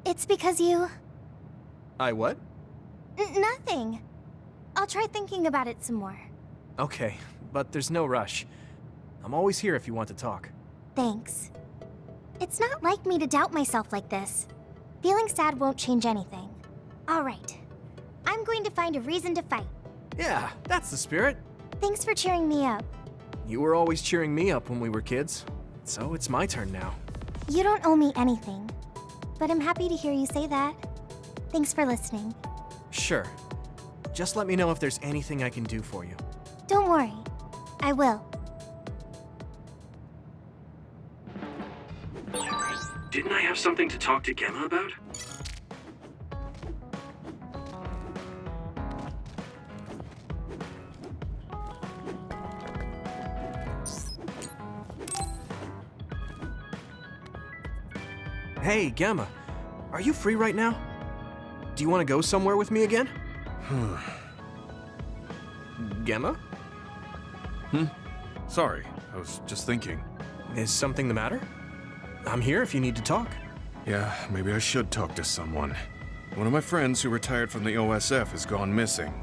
It's because you... I what? Nothing. I'll try thinking about it some more. Okay, but there's no rush. I'm always here if you want to talk. Thanks. It's not like me to doubt myself like this. Feeling sad won't change anything. All right. I'm going to find a reason to fight. Yeah, that's the spirit. Thanks for cheering me up. You were always cheering me up when we were kids, so it's my turn now. You don't owe me anything, but I'm happy to hear you say that. Thanks for listening. Sure. Just let me know if there's anything I can do for you. Don't worry. I will. Didn't I have something to talk to Gemma about? Hey, Gemma. Are you free right now? Do you want to go somewhere with me again? Gemma? Sorry, I was just thinking. Is something the matter? I'm here if you need to talk. Yeah, maybe I should talk to someone. One of my friends who retired from the OSF has gone missing.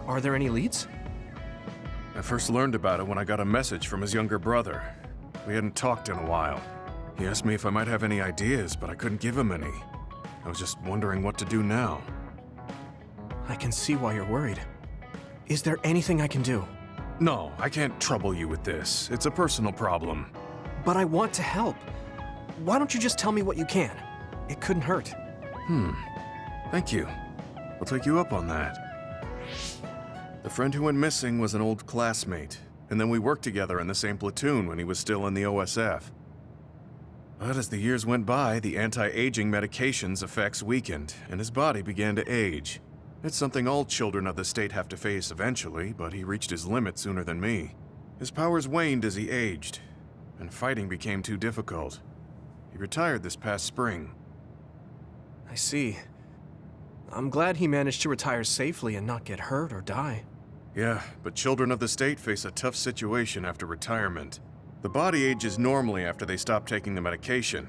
Are there any leads? I first learned about it when I got a message from his younger brother. We hadn't talked in a while. He asked me if I might have any ideas, but I couldn't give him any. I was just wondering what to do now. I can see why you're worried. Is there anything I can do? No, I can't trouble you with this. It's a personal problem. But I want to help. Why don't you just tell me what you can? It couldn't hurt. Thank you. I'll take you up on that. The friend who went missing was an old classmate, and then we worked together in the same platoon when he was still in the OSF. But as the years went by, the anti-aging medication's effects weakened, and his body began to age. It's something all children of the state have to face eventually, but he reached his limit sooner than me. His powers waned as he aged, and fighting became too difficult. He retired this past spring. I see. I'm glad he managed to retire safely and not get hurt or die. Yeah, but children of the state face a tough situation after retirement. The body ages normally after they stop taking the medication,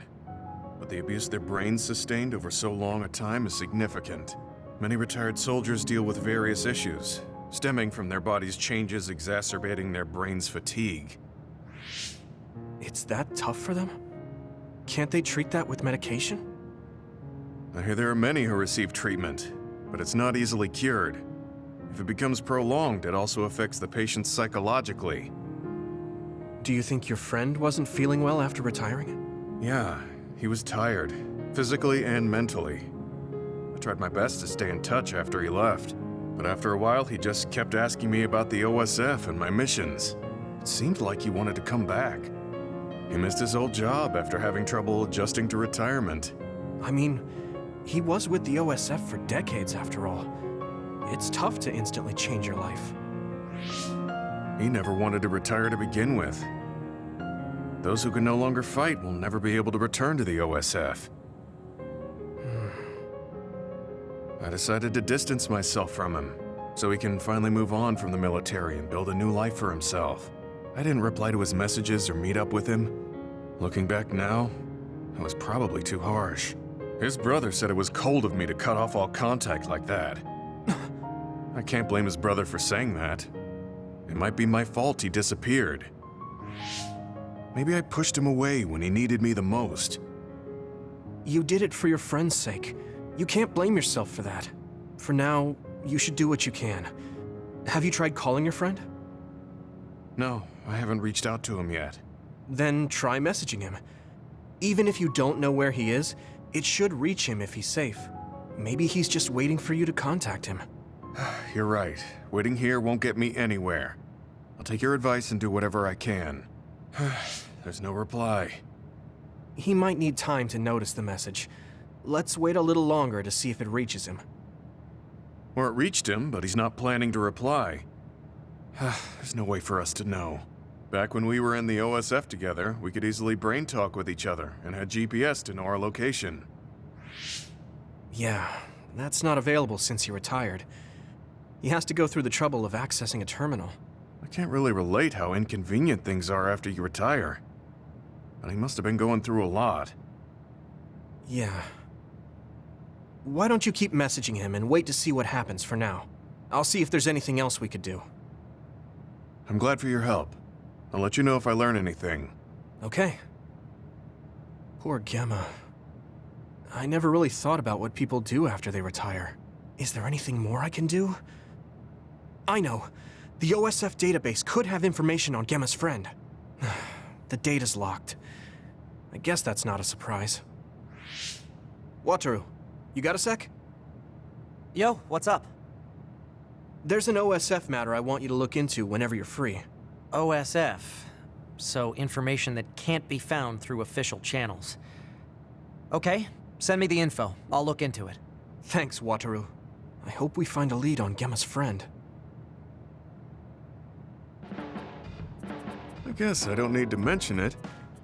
but the abuse their brains sustained over so long a time is significant. Many retired soldiers deal with various issues, stemming from their body's changes exacerbating their brain's fatigue. It's that tough for them? Can't they treat that with medication? I hear there are many who receive treatment, but it's not easily cured. If it becomes prolonged, it also affects the patient psychologically. Do you think your friend wasn't feeling well after retiring? Yeah, he was tired, physically and mentally. I tried my best to stay in touch after he left, but after a while he just kept asking me about the OSF and my missions. It seemed like he wanted to come back. He missed his old job after having trouble adjusting to retirement. I mean, he was with the OSF for decades after all. It's tough to instantly change your life. He never wanted to retire to begin with. Those who can no longer fight will never be able to return to the OSF. I decided to distance myself from him, so he can finally move on from the military and build a new life for himself. I didn't reply to his messages or meet up with him. Looking back now, I was probably too harsh. His brother said it was cold of me to cut off all contact like that. I can't blame his brother for saying that. It might be my fault he disappeared. Maybe I pushed him away when he needed me the most. You did it for your friend's sake. You can't blame yourself for that. For now, you should do what you can. Have you tried calling your friend? No, I haven't reached out to him yet. Then try messaging him. Even if you don't know where he is, it should reach him if he's safe. Maybe he's just waiting for you to contact him. You're right. Waiting here won't get me anywhere. I'll take your advice and do whatever I can. There's no reply. He might need time to notice the message. Let's wait a little longer to see if it reaches him. Or it reached him, but he's not planning to reply. There's no way for us to know. Back when we were in the OSF together, we could easily brain talk with each other and had GPS to know our location. Yeah, that's not available since he retired. He has to go through the trouble of accessing a terminal. I can't really relate how inconvenient things are after you retire. But he must have been going through a lot. Yeah. Why don't you keep messaging him and wait to see what happens for now? I'll see if there's anything else we could do. I'm glad for your help. I'll let you know if I learn anything. Okay. Poor Gemma. I never really thought about what people do after they retire. Is there anything more I can do? I know. The OSF database could have information on Gemma's friend. The data's locked. I guess that's not a surprise. Wataru, you got a sec? Yo, what's up? There's an OSF matter I want you to look into whenever you're free. OSF. So information that can't be found through official channels. Okay, send me the info. I'll look into it. Thanks, Wataru. I hope we find a lead on Gemma's friend. I guess I don't need to mention it,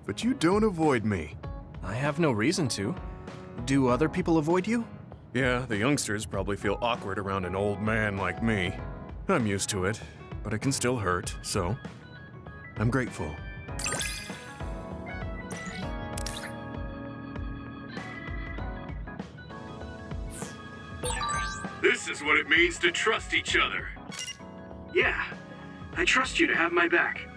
but you don't avoid me. I have no reason to. Do other people avoid you? Yeah, the youngsters probably feel awkward around an old man like me. I'm used to it, but it can still hurt, so I'm grateful. This is what it means to trust each other. Yeah, I trust you to have my back.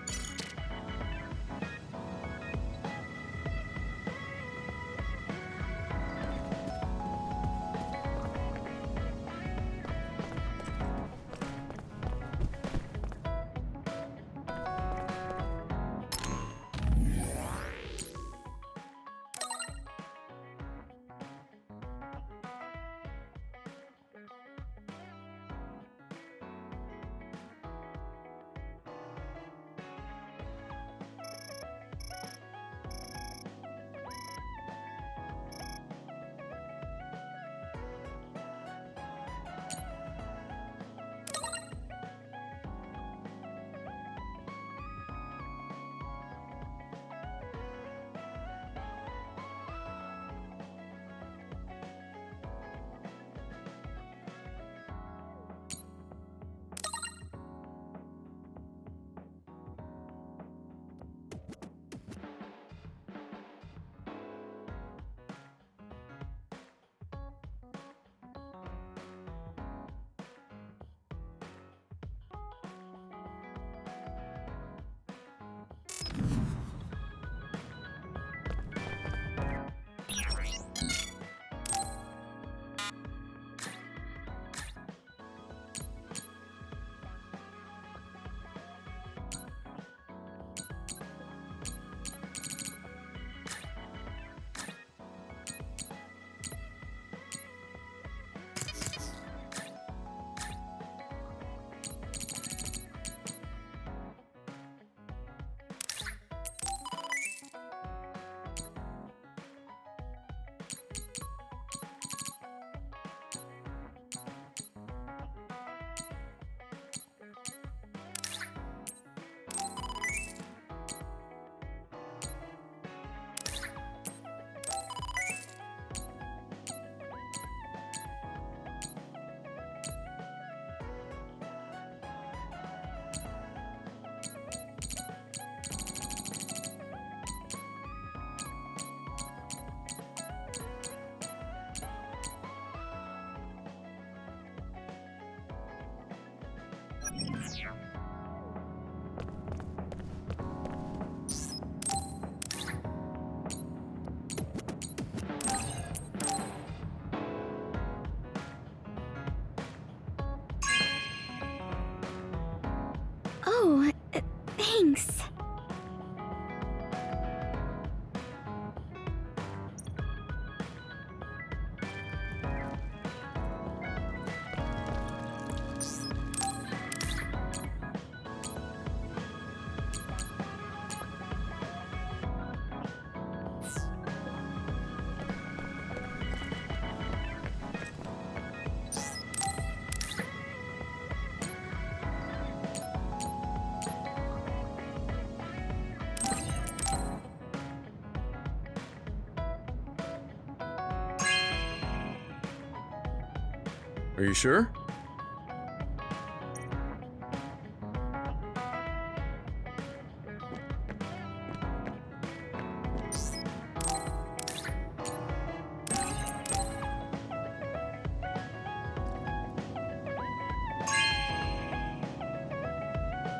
Are you sure?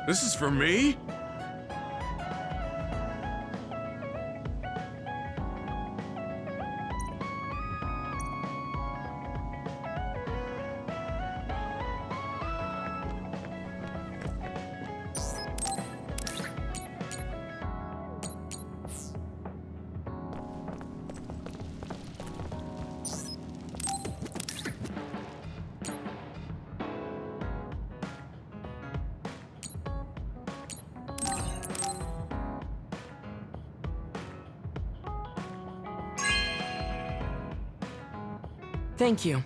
This is for me? Thank you.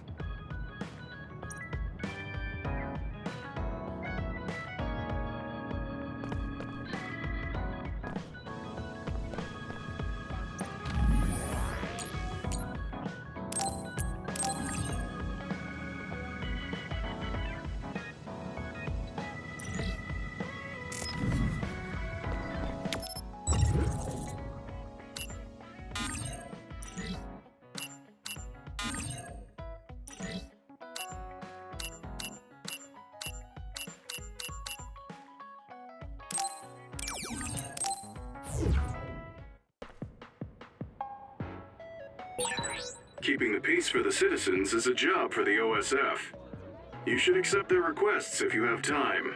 Keeping the peace for the citizens is a job for the OSF. You should accept their requests if you have time.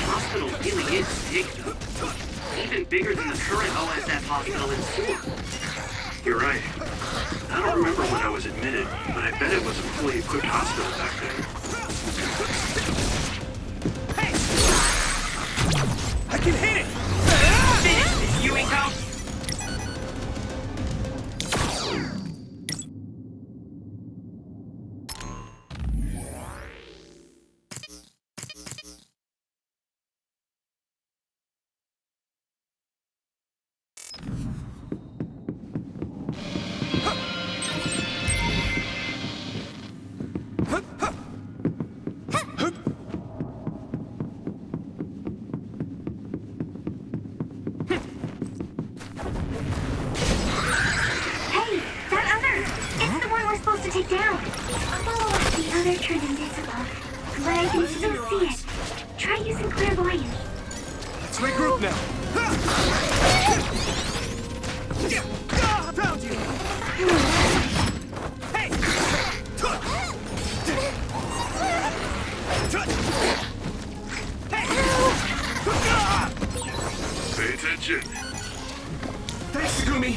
Hospital really is big, though. Even bigger than the current OSF hospital in Sewer. You're right. I don't remember when I was admitted, but I bet it was a fully equipped hospital back then. I can hit it! Finish, Yuito! to take down. The other turned invisible, but I can still see it. Try using clairvoyance. Let's regroup now. Found you. Hey! Pay attention. Thanks, Gumi.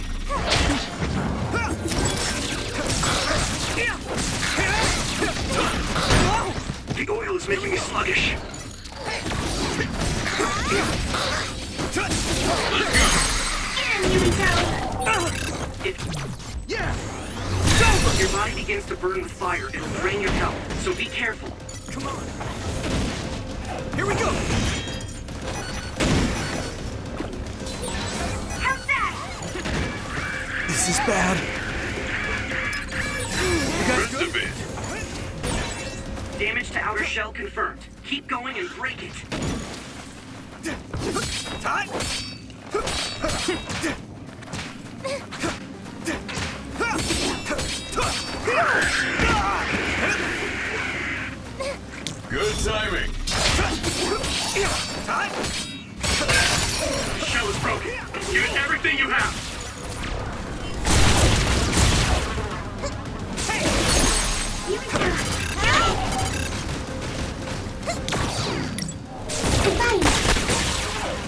The oil is making me sluggish. If your body begins to burn with fire, it'll drain your health, so be careful. Come on. Here we go. How's that? This is bad. You guys Rest a good? bit. Damage to outer shell confirmed. Keep going and break it. Time. Good timing. Time. The shell is broken. Give it everything you have.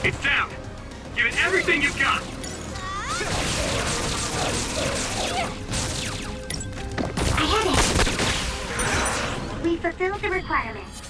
It's down. Give it everything you've got. I had it. We fulfilled the requirements.